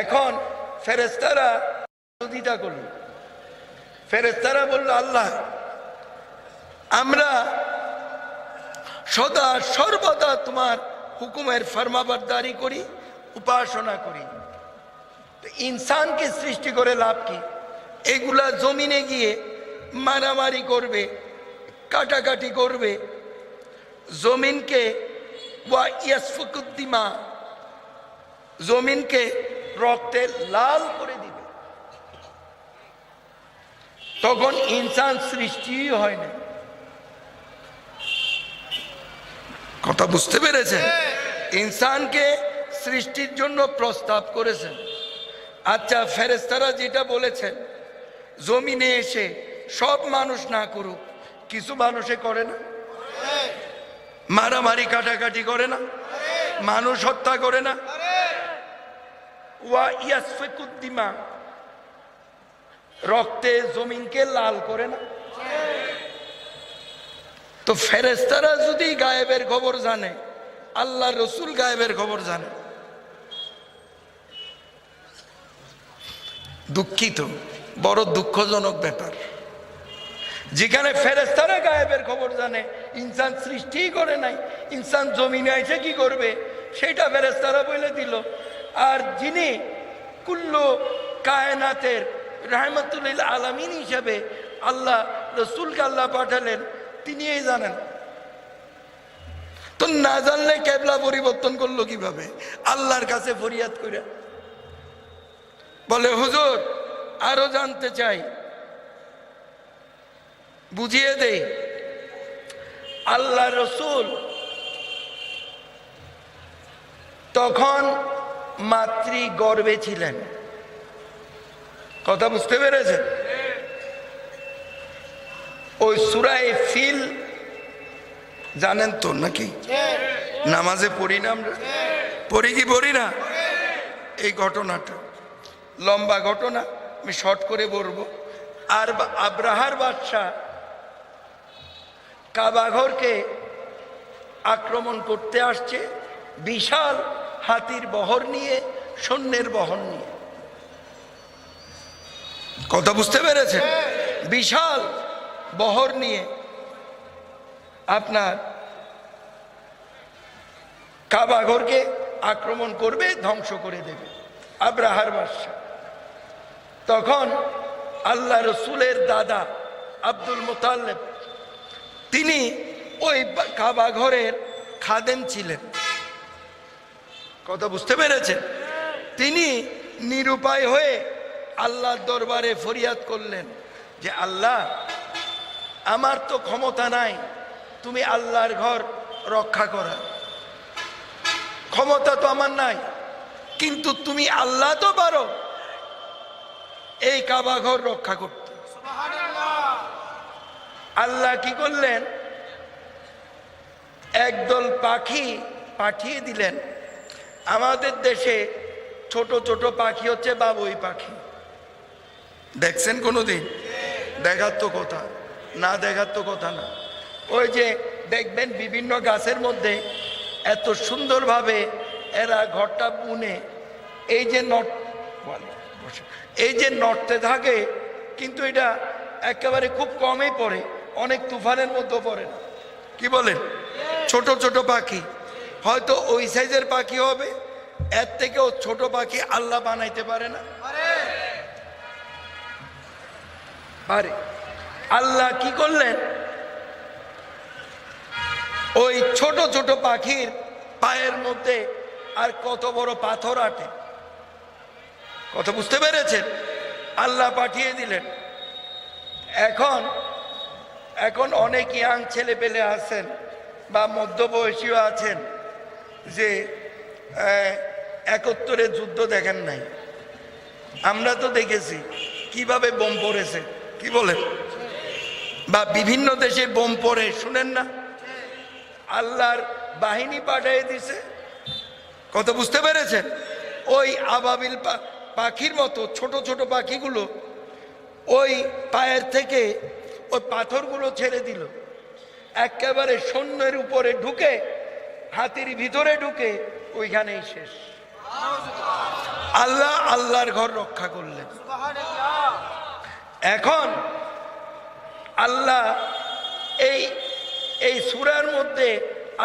এখন ফেরেশতারা বিরোধিতা করল। ফেরেশতারা বলল আল্লাহ আমরা সদা সর্বদা তোমার হুকুমের ফরমাবরদারি করি, উপাসনা করি, ইনসানকে সৃষ্টি করে লাভ কি? এগুলা জমিনে গিয়ে মারামারি করবে, কাটাকাটি করবে, জমিনকে ওয়া ইয়াসফুকুদ্দিমা, জমিনকে রক্তে লাল করে দিবে। তখন ইনসান সৃষ্টি হয় না। কথা বুঝতে পেরেছেন? ইনসানকে সৃষ্টির জন্য প্রস্তাব করেছেন। আচ্ছা ফেরেশতারা যেটা বলেছেন জমিনে এসে সব মানুষ না করুক, কিছু মানুষে করে না? মারামারি কাটাকাটি করে না? মানুষ হত্যা করে না? ওয়া ইয়াসফিকুদ্দিমা, রক্তে জমিনকে লাল করে না? তো ফেরেশতারা যদি গায়েবের খবর জানে, আল্লাহ রসুল গায়েবের খবর জানে। দুঃখিত, বড় দুঃখজনক ব্যাপার। যেখানে ফেরেশতারা গায়েবের খবর জানে, ইনসান সৃষ্টি করে নাই, ইনসান জমিনে এসে কি করবে সেটা ফেরেশতারা বলে দিল। আর যিনি কুল্লু কায়নাতের রাহমাতুল লিল আলামিন হিসেবে আল্লাহ রসুলকে আল্লাহ পাঠালেন, তিনি এই জানেন। তো না জানলে কেবলা পরিবর্তন করলো কিভাবে? আল্লাহর কাছে ফরিয়াদ করে বলে হুজুর আরো জানতে চাই, বুঝিয়ে দেই। আল্লাহ রসুল তখন মাতৃ গর্ভে ছিলেন। কথা বুঝতে পেরেছেন? ওই সূরায়ে ফিল জানেন তো নাকি? নামাজে পড়ি না আমরা? পড়ি কি পড়ি না? এই ঘটনাটা লম্বা ঘটনা, আমি শর্ট করে বলবো। আর আব্রাহার বাদশাহ কাবাঘরকে আক্রমণ করতে আসছে বিশাল হাতির বহর নিয়ে, সৈন্যের বহর নিয়ে। কথা বুঝতে পেরেছেন? বিশাল বহর নিয়ে আপনার কাবাঘরকে আক্রমণ করবে, ধ্বংস করে দেবে আব্রাহার বাদশাহ। তখন আল্লাহ রসুলের দাদা আব্দুল মুতাল্লিব, তিনি ওই কাবাঘরের খাদেম ছিলেন। কথা বুঝতে পেরেছেন? তিনি নিরুপায় হয়ে আল্লাহর দরবারে ফরিয়াদ করলেন যে আল্লাহ আমার তো ক্ষমতা নাই তুমি আল্লাহর ঘর রক্ষা করা, ক্ষমতা তো আমার নাই, কিন্তু তুমি আল্লাহ তো পারো এই কাবা ঘর রক্ষা করতে। আল্লাহ কি করলেন? একদল পাখি পাঠিয়ে দিলেন। আমাদের দেশে ছোট ছোট পাখি হচ্ছে বাবুই পাখি, দেখছেন কোনোদিন? দেখার তো কথা না, দেখার তো কথা না। ওই যে দেখবেন বিভিন্ন গাছের মধ্যে এত সুন্দরভাবে এরা ঘরটা বুনে, এই যে এই যে নড়তে থাকে, কিন্তু এটা একেবারে খুব কমই পড়ে, অনেক তুফানের মধ্যে পড়ে না। কি বলেন? ছোট ছোট পাখি, হয়তো ওই সাইজের পাখি হবে, এর থেকেও ছোট পাখি আল্লাহ বানাইতে পারে না? পারে। আল্লাহ কি করলেন? ওই ছোট ছোট পাখির পায়ের মধ্যে আর কত বড় পাথর আটে। কথা বুঝতে পেরেছেন? আল্লাহ পাঠিয়ে দিলেন। এখন এখন অনেক ইয়াং ছেলে পেলে আছেন বা মধ্যবয়সীও আছেন যে ৭১ যুদ্ধ দেখেন নাই। আমরা তো দেখেছি কিভাবে বোম পড়েছে। কি বলেন? বা বিভিন্ন দেশে বোম পড়ে, শুনেন না? আল্লাহর বাহিনী পাঠিয়ে দিছে। কত বুঝতে পেরেছেন? ওই আবাবিল পাখির মতো ছোট ছোট পাখিগুলো ওই পায়ের থেকে ওই পাথরগুলো ছেড়ে দিল, একেবারে সৈন্যের উপরে ঢুকে, হাতির ভিতরে ঢুকে ওইখানেই শেষ। আল্লাহ আল্লাহর ঘর রক্ষা করলেন। এখন আল্লাহ এই এই সূরার মধ্যে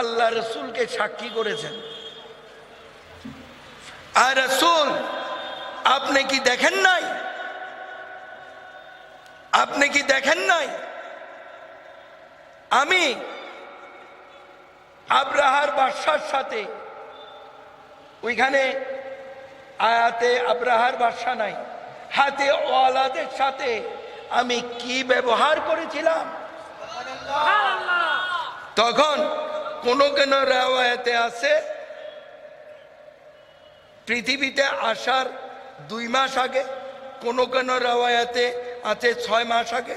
আল্লাহ রসুলকে সাক্ষী করেছেন। আর রসুল, আপনি কি দেখেন নাই? আপনি কি দেখেন নাই আমি আব্রাহার বাদশার সাথে, ওইখানে আয়াতে আব্রাহার বাদশা নাই, হাতে ওয়ালাদের সাথে আমি কি ব্যবহার করেছিলাম? তখন কোন কোন রাওয়ায়াতে আছে পৃথিবীতে আসার 2 মাস আগে, কোন কোন রাওয়ায়াতে আছে 6 মাস আগে।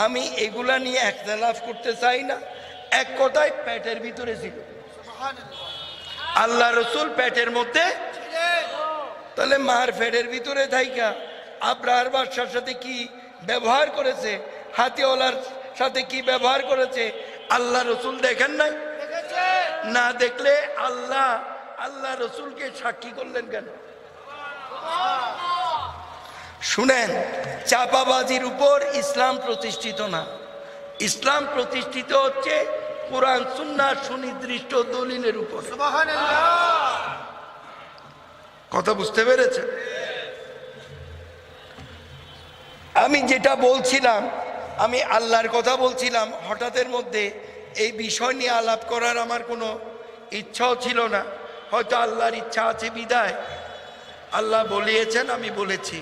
আমি এগুলা নিয়ে ইখতিলাফ করতে চাই না। এক কথায় পেটের ভিতরে ছিল আল্লাহ রসুল, পেটের মধ্যে। তাহলে মার পেটের ভিতরে থাইকা আব্রাহার বাদশার সাথে কি ব্যবহার করেছে, হাতিওয়ালার সাথে কি ব্যবহার করেছে, আল্লাহ রসুল দেখেন নাই? না দেখলে আল্লাহ আল্লাহ রসুলকে সাক্ষী করলেন কেন? শুনেন, চাপাবাজির উপর ইসলাম প্রতিষ্ঠিত না। ইসলাম প্রতিষ্ঠিত হচ্ছে কোরআন সুন্নাহ সুনির্দিষ্ট দলিলের উপর। কথা বুঝতে পেরেছেন? আমি যেটা বলছিলাম, আমি আল্লাহর কথা বলছিলাম, হঠাৎের মধ্যে এই বিষয় নিয়ে আলাপ করার আমার কোনো ইচ্ছাও ছিল না। হয়তো আল্লাহর ইচ্ছা আছে বিদায় আল্লাহ বলিয়েছেন, আমি বলেছি।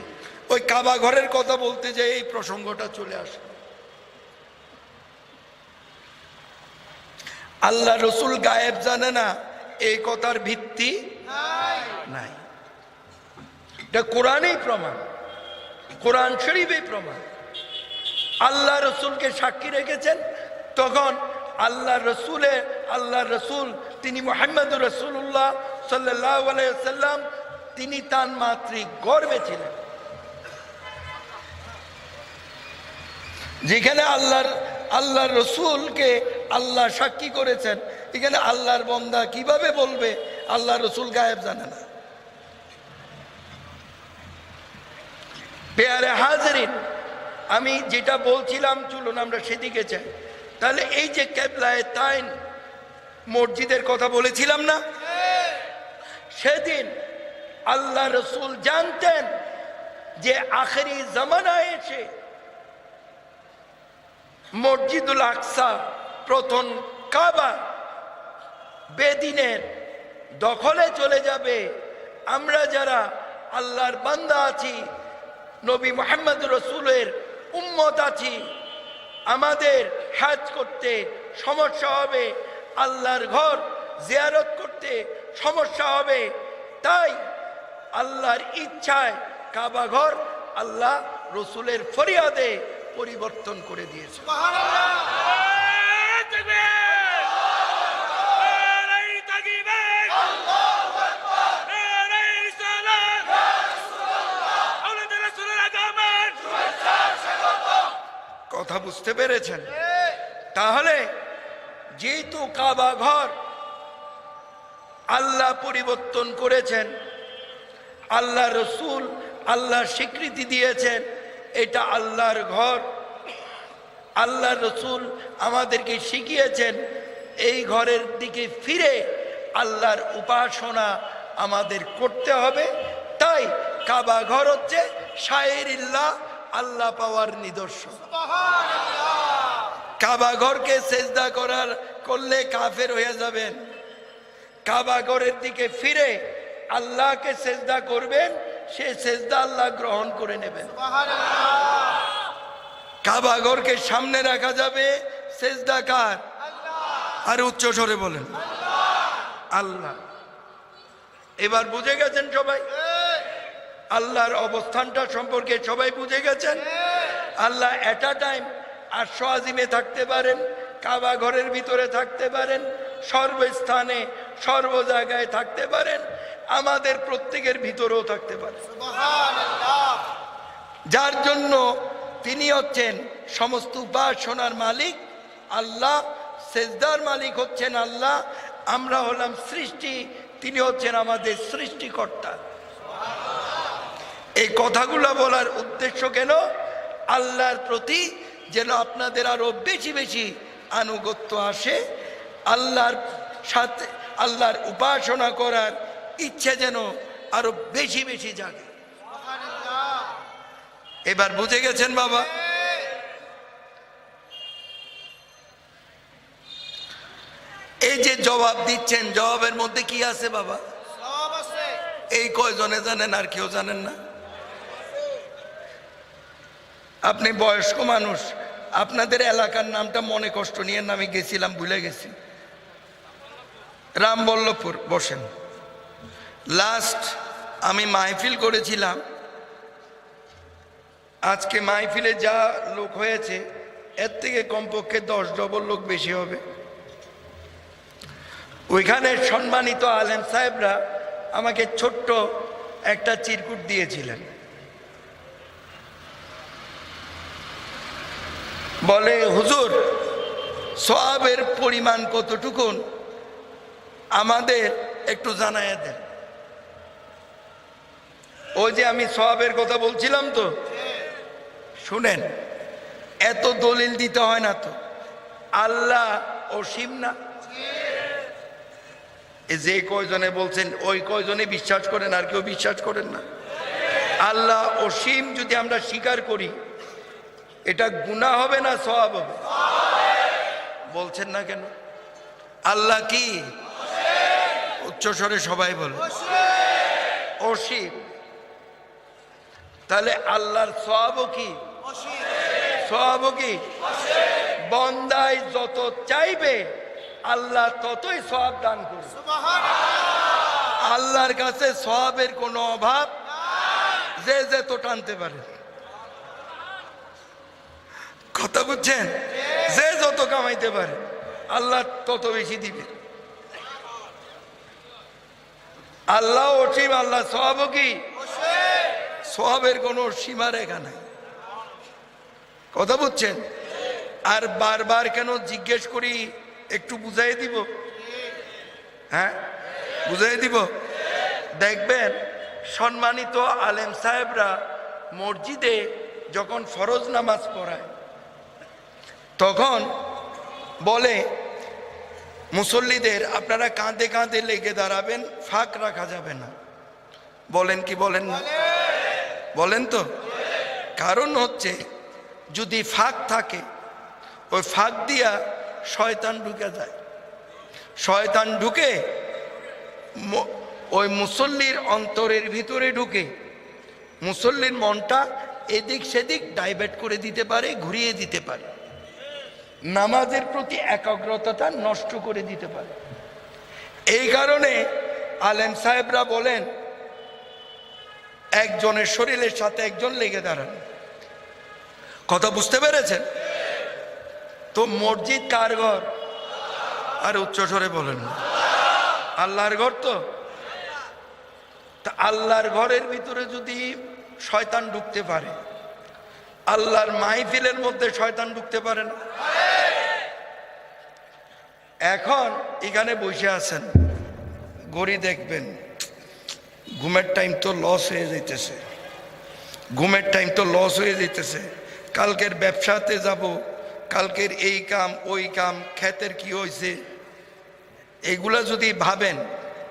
ওই কাবা ঘরের কথা বলতে যে এই প্রসঙ্গটা চলে আসে। আল্লাহ রসুল গায়েব জানে না, এই কথার ভিত্তি নাই। এটা কোরআনেই প্রমাণ, কোরআন শরীফেই প্রমাণ। আল্লাহ রসুলকে সাক্ষী রেখেছেন। তখন আল্লাহ রসুল তিনি মুহাম্মদুর রাসূলুল্লাহ সাল্লাল্লাহু আলাইহি ওয়াসাল্লাম, তিনি তার মাতৃ গর্ভে ছিলেন। যেখানে আল্লাহ রসুলকে আল্লাহ সাক্ষী করেছেন, এখানে আল্লাহর বান্দা কিভাবে বলবে আল্লাহ রসুল গায়েব জানে না? পেয়ারে হাজরিন, আমি যেটা বলছিলাম, চলুন আমরা সেদিকে যাই। তাহলে এই যে কিবলায়ে তাইন মসজিদের কথা বলেছিলাম না, সেদিন আল্লাহ রসুল জানতেন যে আখেরি জামানায় এসে মসজিদুল আকসা, প্রথম কাবা, বেদিনের দখলে চলে যাবে। আমরা যারা আল্লাহর বান্দা আছি, নবী মুহাম্মদ রসুলের উম্মত আছি, আমাদের হজ করতে সমস্যা হবে, আল্লাহর ঘর জিয়ারত করতে সমস্যা হবে। তাই আল্লাহর ইচ্ছায় কাবা ঘর আল্লাহ রসুলের ফরিয়াদে পরিবর্তন করে দিয়েছে। কথা বুঝতে পেরেছেন? তাহলে যেহেতু কাবা ঘর আল্লাহ পরিবর্তন করেছেন, আল্লাহ রসুল আল্লাহ স্বীকৃতি দিয়েছেন এটা আল্লাহর ঘর, আল্লাহ রসুল আমাদেরকে শিখিয়েছেন এই ঘরের দিকে ফিরে আল্লাহর উপাসনা আমাদের করতে হবে। তাই কাবা ঘর হচ্ছে শায়েরিল্লাহ, আল্লাহ পাওয়ার নিদর্শন। কাবা ঘরকে সেজদা করলে কাফের হয়ে যাবেন। কাবা ঘরের দিকে ফিরে আল্লাহকে সেজদা করবেন, সে সেজদা আল্লাহ গ্রহণ করে নেবেন। কাবা ঘরকে সামনে রাখা যাবে, সেজদা কার? আর উচ্চ স্বরে বলেন আল্লাহ। এবার বুঝে গেছেন সবাই? আল্লাহর অবস্থানটা সম্পর্কে সবাই বুঝে গেছেন? আল্লাহ এট আ টাইম আরশ আজিমে থাকতে পারেন, কাবা ঘরের ভিতরে থাকতে পারেন, সর্বস্থানে সর্ব জায়গায় থাকতে পারেন, আমাদের প্রত্যেকের ভিতরেও থাকতে পারেন। সুবহানাল্লাহ। যার জন্য তিনি হচ্ছেন সমস্ত উপাসনার মালিক আল্লাহ, সেজদার মালিক হচ্ছেন আল্লাহ, আমরা হলাম সৃষ্টি, তিনি হচ্ছেন আমাদের সৃষ্টিকর্তা। এই কথাগুলো বলার উদ্দেশ্য কেন? আল্লাহর প্রতি যেন আপনাদের আরো বেশি বেশি আনুগত্য আসে, আল্লাহর সাথে আল্লাহর উপাসনা করার ইচ্ছে যেন আরো বেশি বেশি জাগে। এবার বুঝে গেছেন বাবা? এই যে জবাব দিচ্ছেন, জবাবের মধ্যে কি আছে বাবা? এই কয়জনে জানেন, আর কেউ জানেন না? আপনি বয়স্ক মানুষ, আপনাদের এলাকার নামটা মনে কষ্ট নিয়ে আমি গেছিলাম, ভুলে গেছি। রামবল্লভপুর। বসেন। লাস্ট আমি মাহফিল করেছিলাম, আজকে মাহফিলে যা লোক হয়েছে এর থেকে কমপক্ষে 10 ডবল লোক বেশি হবে। ওইখানে সম্মানিত আলেম সাহেবরা আমাকে ছোট্ট একটা চিরকুট দিয়েছিলেন। বলে, হুজুর সওয়াবের পরিমাণ কতটুকু আমাদের একটু জানায়া দেন। ওই যে আমি সওয়াবের কথা বলছিলাম, তো শুনেন, এত দলিল দিতে হয় না তো, আল্লাহ অসীম না? যে কয়জনে বলছেন ওই কয়জনে বিশ্বাস করেন, আর কেউ বিশ্বাস করেন না। আল্লাহ অসীম যদি আমরা স্বীকার করি, এটা গুনাহ হবে না সওয়াব হবে? বলছেন না কেন? আল্লাহ কি? উচ্চস্বরে সবাই বল, অসীম। তাহলে আল্লাহর সওয়াবও কি? সওয়াবও কি? বন্দায় যত চাইবে আল্লাহ ততই সওয়াব দান করবে। আল্লাহর কাছে সওয়াবের কোনো অভাব, যে যত টানতে পারে। কথা বুঝছেন? যে যত কামাইতে পারে আল্লাহ তত বেশি দিবে। আল্লাহ অসীম, আল্লাহ সওয়াবও কি? সওয়াবের কোনো সীমারেখা নাই। কথা বুঝছেন? আর বারবার কেন জিজ্ঞেস করি, একটু বুঝাই দিব? হ্যাঁ, বুঝাই দিব। দেখবেন সম্মানিত আলেম সাহেবরা মসজিদে যখন ফরজ নামাজ পড়ায়, তখন বলে মুসল্লিদের, আপনারা কাঁধে কাঁধে লেগে দাঁড়াবেন, ফাঁক রাখা যাবে না। বলেন কি বলেন না? বলেন তো। কারণ হচ্ছে, যদি ফাঁক থাকে, ওই ফাঁক দিয়া শয়তান ঢুকে যায়। শয়তান ঢুকে ওই মুসল্লির অন্তরের ভিতরে ঢুকে মুসল্লির মনটা এদিক সেদিক ডাইভার্ট করে দিতে পারে, ঘুরিয়ে দিতে পারে, নামাজের প্রতি একাগ্রতাটা নষ্ট করে দিতে পারে। এই কারণে আলেম সাহেবরা বলেন, একজনের শরীরের সাথে একজন লেগে দাঁড়ান। কথা বুঝতে পেরেছেন তো? মসজিদ কার ঘর? আর উচ্চস্বরে বলেন, আল্লাহর ঘর। তো আল্লাহর ঘরের ভিতরে যদি শয়তান ঢুকতে পারে, আল্লাহর মাহফিলের মধ্যে শয়তান ঢুকতে পারে না? এখন এখানে বসে আছেন, ঘড়ি দেখবেন, ঘুমের টাইম তো লস হয়ে যাইতেছে, ঘুমের টাইম তো লস হয়ে যাইতেছে। কালকের ব্যবসাতে যাব, কালকের এই কাম ওই কাম, ক্ষেতের কি হয়েছে, এগুলা যদি ভাবেন,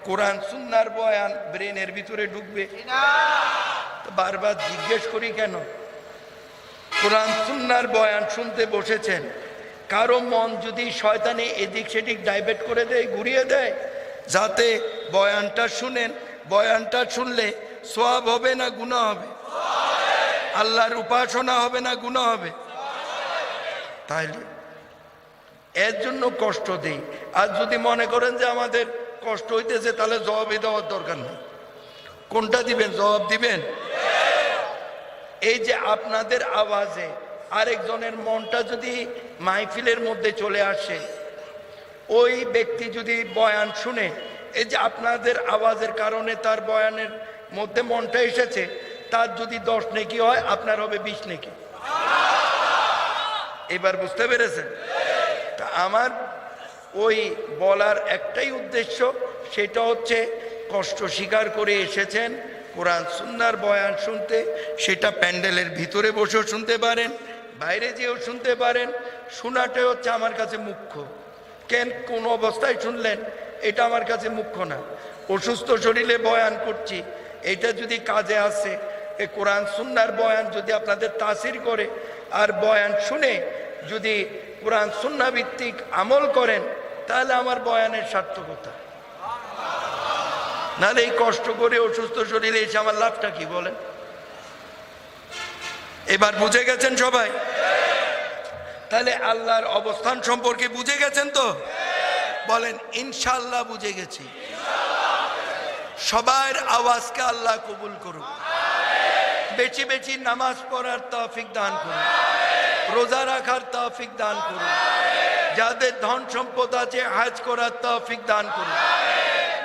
কোরআন সুন্নাহর বয়ান ব্রেনের ভিতরে ঢুকবে? বারবার জিজ্ঞেস করি কেন? কোরআন সুন্নাহর বয়ান শুনতে বসেছেন, কারো মন যদি শয়তানে এদিক সেদিক ডাইভার্ট করে দেয়, ঘুরিয়ে দেয়, যাতে বয়ানটা শুনেন, বয়ানটা শুনলে সওয়াব হবে না গুনাহ হবে? আল্লাহর উপাসনা হবে না গুনাহ হবে? তাইলে এর জন্য কষ্ট দেই। আর যদি মনে করেন যে আমাদের কষ্ট হইতেছে, তাহলে জবাবই দেওয়ার দরকার নেই। কোনটা দিবেন? জবাব দিবেন। এই যে আপনাদের আওয়াজে আরেকজনের মনটা যদি মাহফিলের মধ্যে চলে আসে, ওই ব্যক্তি যদি বয়ান শুনে, এই যে আপনাদের আওয়াজের কারণে তার বয়ানের মধ্যে মনটা এসেছে, তার যদি 10 নেকি হয়, আপনার হবে 20 নেকি। এবার বুঝতে পেরেছেন? তা আমার ওই বলার একটাই উদ্দেশ্য, সেটা হচ্ছে কষ্ট স্বীকার করে এসেছেন কোরআন সুন্নাহর বয়ান শুনতে, সেটা প্যান্ডেলের ভিতরে বসেও শুনতে পারেন, বাইরে যেও শুনতে পারেন। শোনাটাই হচ্ছে আমার কাছে মুখ্য। কোন অবস্থায় শুনলেন এটা আমার কাছে মুখ্য না। অসুস্থ শরীরে বয়ান করছি, এটা যদি কাজে আসে, এ কোরআন সুন্নাহর বয়ান যদি আপনাদের তাসির করে, আর বয়ান শুনে যদি কোরআন সুন্নাহ ভিত্তিক আমল করেন, তাহলে আমার বয়ানের সার্থকতা। নাহলে এই কষ্ট করে অসুস্থ শরীরে এসে আমার লাভটা কি বলেন? এবার বুঝে গেছেন সবাই? তাহলে আল্লাহর অবস্থান সম্পর্কে বুঝে গেছেন তো? বলেন ইনশাআল্লাহ বুঝে গেছি। সবার আওয়াজকে আল্লাহ কবুল করুন। বেশি বেশি নামাজ পড়ার তৌফিক দান করুন, রোজা রাখার তৌফিক দান করুন, যাদের ধন সম্পদ আছে হজ করার তৌফিক দান করুন,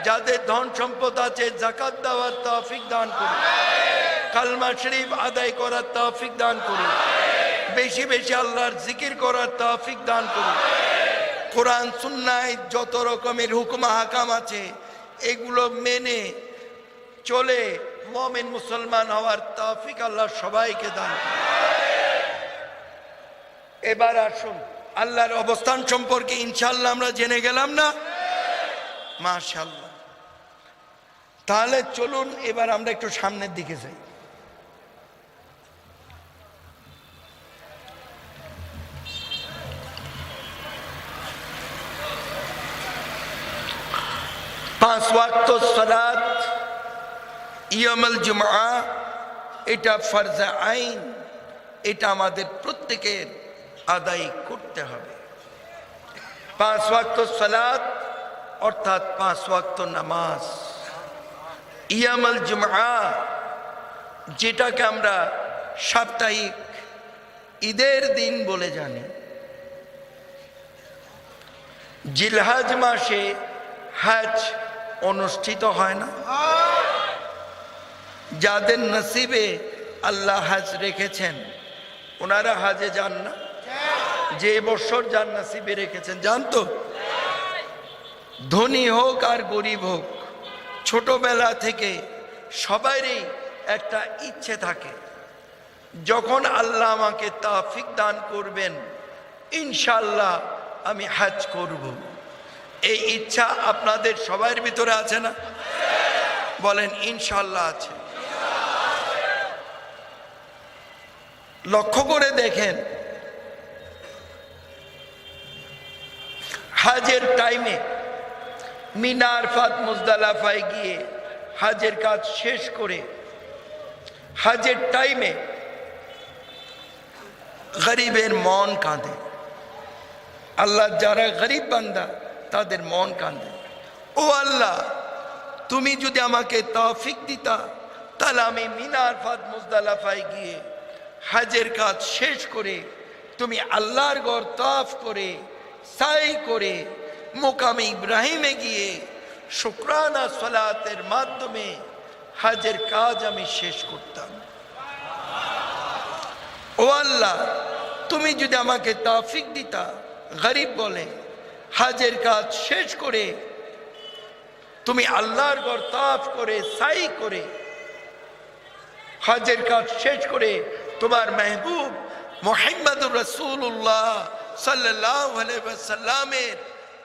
যাদের ধন সম্পদ আছে যাকাত দেওয়ার তৌফিক দান করুন, কালমা শরীফ আদায় করার তৌফিক দান করুন, বেশি বেশি আল্লাহর জিকির করার তৌফিক দান করুন। কোরআন সুন্নায় যত রকমের হুকুম হাকাম আছে, এগুলো মেনে চলে মুমিন মুসলমান হওয়ার তৌফিক আল্লাহ সবাইকে দান করুন। এবার আসুন, আল্লাহর অবস্থান সম্পর্কে ইনশাআল্লাহ আমরা জেনে গেলাম না? মাশাআল্লাহ। তাহলে চলুন এবার আমরা একটু সামনের দিকে যাই। পাঁচ ওয়াক্ত সালাত ইয়ামুল জুমআ, এটা ফরজে আইন, এটা আমাদের প্রত্যেকের আদায় করতে হবে। 5 ওয়াক্ত সালাত অর্থাৎ 5 ওয়াক্ত নামাজ। ইয়ামুল জুমআ, যেটাকে আমরা সাপ্তাহিক ঈদের দিন বলে জানি। জিলহজ মাসে হজ অনুষ্ঠিত হয় না? যাদের নসিবে আল্লাহ হজ রেখেছেন ওনারা হজে যান না? যে বছর যার নসিবে রেখেছেন, জানতো? ধনী হোক আর গরিব হোক, ছোটবেলা থেকে সবারই একটা ইচ্ছে থাকে, যখন আল্লাহ আমাকে তৌফিক দান করবেন ইনশাআল্লাহ আমি হজ করব। এই ইচ্ছা আপনাদের সবার ভিতরে আছে না? বলেন ইনশাআল্লাহ আছে। লক্ষ্য করে দেখেন, হজের টাইমে মিনা আরফাত মুজদালিফায় গিয়ে হজের কাজ শেষ করে হজের টাইমে গরিবের মন কাঁদে। আল্লাহ যারা গরিব বান্দা তাদের মন কাঁদে, ও আল্লাহ তুমি যদি আমাকে তৌফিক দিতা, তাহলে আমি মিনা আরফাত মুজদালিফায় গিয়ে হজের কাজ শেষ করে তুমি আল্লাহর ঘর তওয়াফ করে সাই করে মুকামে ইব্রাহিমে গিয়ে শুকরানা সালাতের মাধ্যমে হজের কাজ আমি শেষ করতাম। ও আল্লাহ তুমি যদি আমাকে তৌফিক দিতা, গরিব বলে হজের কাজ শেষ করে তুমি আল্লাহর ঘর তওয়াফ করে সাই করে হজের কাজ শেষ করে তোমার মেহবুব মুহাম্মদুর রাসূলুল্লাহ সাল্লাল্লাহু আলাইহি ওয়াসাল্লামের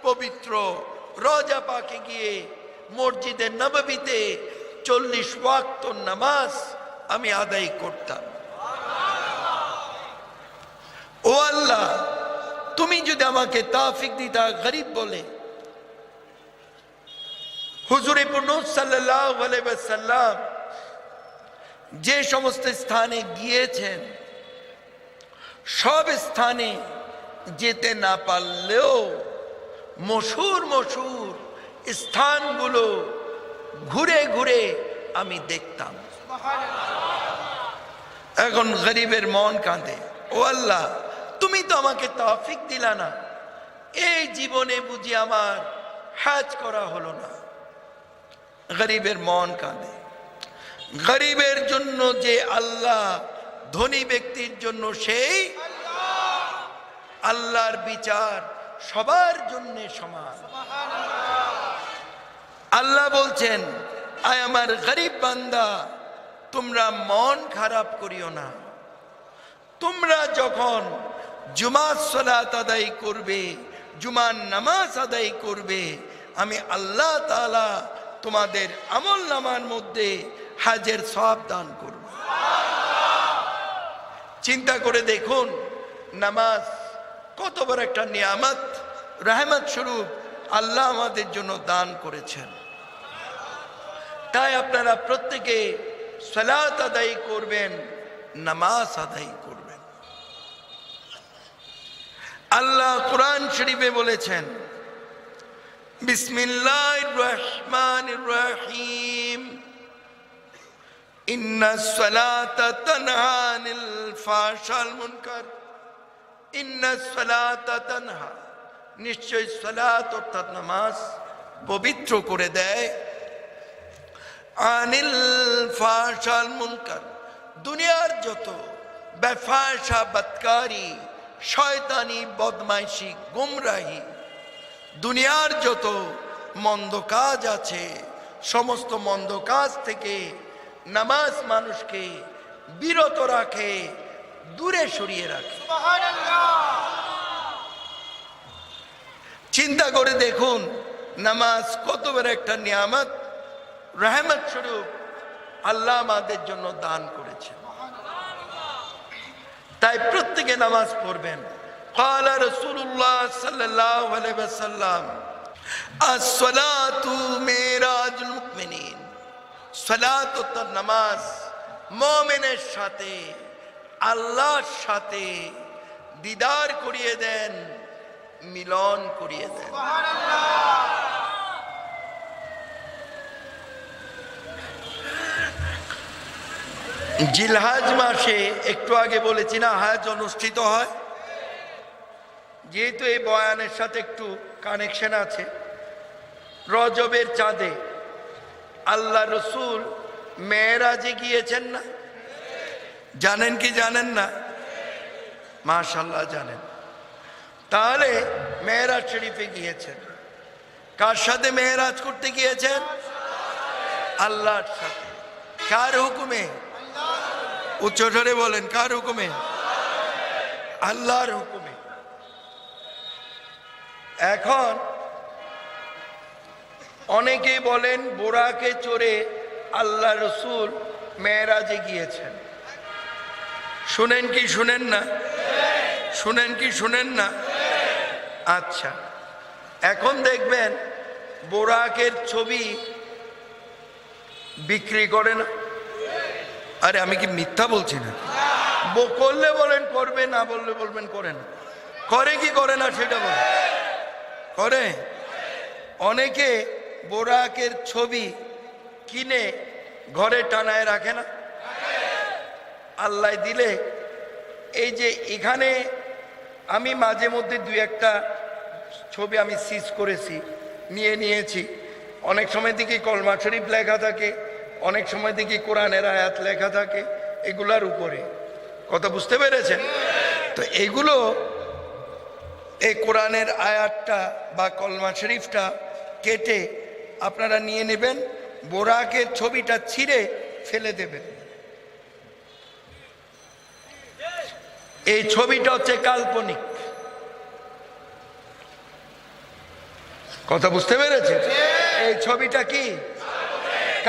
পবিত্র রওজা পাকে গিয়ে মসজিদে নববীতে 40 ওয়াক্ত নামাজ আমি আদায় করতাম। ও আল্লাহ তুমি যদি আমাকে তৌফিক দিতা, গরিব বলে হুজুরে পুরনুস সাল্লাল্লাহু আলাইহি ওয়াসাল্লাম যে সমস্ত স্থানে গিয়েছেন সব স্থানে যেতে না পারলেও মশহুর মশহুর স্থানগুলো ঘুরে ঘুরে আমি দেখতাম। এখন গরিবের মন কাঁদে, ও আল্লাহ, তুমি তো আমাকে তৌফিক দিলা না, এই জীবনে বুঝি আমার হজ করা হলো না। গরিবের মন কাঁদে। গরিবের জন্য যে আল্লাহ, ধনী ব্যক্তির জন্য সেই আল্লাহর বিচার সবার জন্য সমান। আল্লাহ বলছেন, আয় আমার গরিব বান্দা, তোমরা মন খারাপ করিও না। তোমরা যখন জুমার সালাত আদায় করবে, জুমার নামাজ আদায় করবে, আমি আল্লাহ তাআলা তোমাদের আমল নামার মধ্যে হজের সওয়াব দান করব। চিন্তা করে দেখুন, নামাজ কত বড় একটা নিয়ামত, রহমত স্বরূপ আল্লাহ আমাদের জন্য দান করেছেন। তাই আপনারা প্রত্যেকে সালাত আদায় করবেন, নামাজ আদায় করবেন। আল্লাহ কোরআন শরীফে বলেছেন, বিসমিল্লাহির রহমানির রহিম, ইন্নাস সালাতা তানহা আনিল ফাহশাল মুনকার। ইন্নাস সালাতা তানহা, নিশ্চয় সালাত অর্থাৎ নামাজ পবিত্র করে দেয়, আনিল ফাহশাল মুনকার, দুনিয়ার যত বেফাহশা, বদকারি, শয়তানি, বদমাইশি, গুমরাহি, দুনিয়ার যত মন্দ কাজ আছে, সমস্ত মন্দ কাজ থেকে নামাজ মানুষকে বিরত রাখে, দূরে সরিয়ে রাখে। চিন্তা করে দেখুন, নামাজ কত বড় একটা নিয়ামত, রহমত স্বরূপ আল্লাহ আমাদের জন্য দান করেছে। তাই প্রত্যেকে নামাজ পড়বেন। قال رسول الله صلى الله عليه وسلم الصلاة معراج المؤمنين। সালাত অর্থাৎ নামাজ মুমিনের সাথে, আল্লাহর সাথে দিদার করিয়ে দেন, মিলন করিয়ে দেন। জিলহজ মাসে একটু আগে বলেছি না, হজ অনুষ্ঠিত হয়। যেহেতু এই বয়ানের সাথে একটু কানেকশন আছে, রজবের চাঁদে আল্লাহ রসুল মেরাজে গিয়েছেন না? জানেন কি জানেন না? মাশাআল্লাহ জানেন। তাহলে মেরাজ শরীফে গিয়েছেন। কার সাথে মেরাজ করতে গিয়েছেন? আল্লাহর সাথে। কার হুকুমে? উচ্চ স্বরে বলেন, কার হুকুমে? আল্লাহর হুকুমে। এখন অনেকে বলেন বোরাকে চড়ে আল্লাহ রসুল মেরাজে গিয়েছেন। শুনেন কি শুনেন না? শুনেন কি শুনেন না? আচ্ছা, এখন দেখবেন বোরাকের ছবি বিক্রি করে না? আরে আমি কি মিথ্যা বলছি না? করলে বলেন করবে, না বললে বলবেন করে না। করে কি করে না সেটা বলেন। করে। অনেকে বোরাকের ছবি কিনে ঘরে টানায় রাখে না? আল্লাহ দিলে এই যে এখানে আমি মাঝে মধ্যে দুই একটা ছবি আমি সিজ করেছি, নিয়েছি। অনেক সময় দেখি কলমা শরীফ লেখা থাকে, অনেক সময় দেখি কোরআনের আয়াত লেখা থাকে এগুলার উপরে। কথা বুঝতে পেরেছেন? তো এগুলো, এই কোরআনের আয়াতটা বা কলমা শরীফটা কেটে আপনারা নিয়ে নেবেন, বোরাকের ছবিটা ছিঁড়ে ফেলে দেবেন। এই ছবিটা হচ্ছে কাল্পনিক। কথা বুঝতে পেরেছে? এই ছবিটা কি?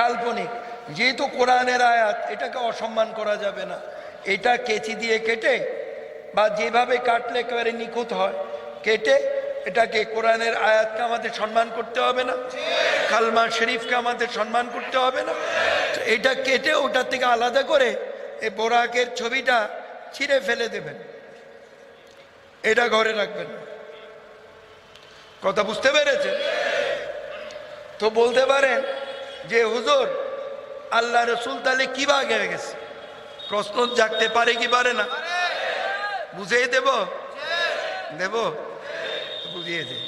কাল্পনিক। যেহেতু কোরআনের আয়াত, এটাকে অসম্মান করা যাবে না। এটা কেচি দিয়ে কেটে বা যেভাবে কাটলে একেবারে নিখুঁত হয়, কেটে এটাকে কোরআনের আয়াতকে আমাদের সম্মান করতে হবে না? কালমা শরীফকে আমাদের সম্মান করতে হবে না? এটা কেটে ওটার থেকে আলাদা করে এই বোরাকের ছবিটা ছিঁড়ে ফেলে দেবেন, এটা ঘরে রাখবেন। কথা বুঝতে পেরেছেন? তো বলতে পারেন যে হুজুর আল্লাহ রসুল তাহলে কি ভাগে গেছে? প্রশ্ন জাগতে পারে কি পারে না? বুঝিয়ে দেব দেব বুঝিয়ে দে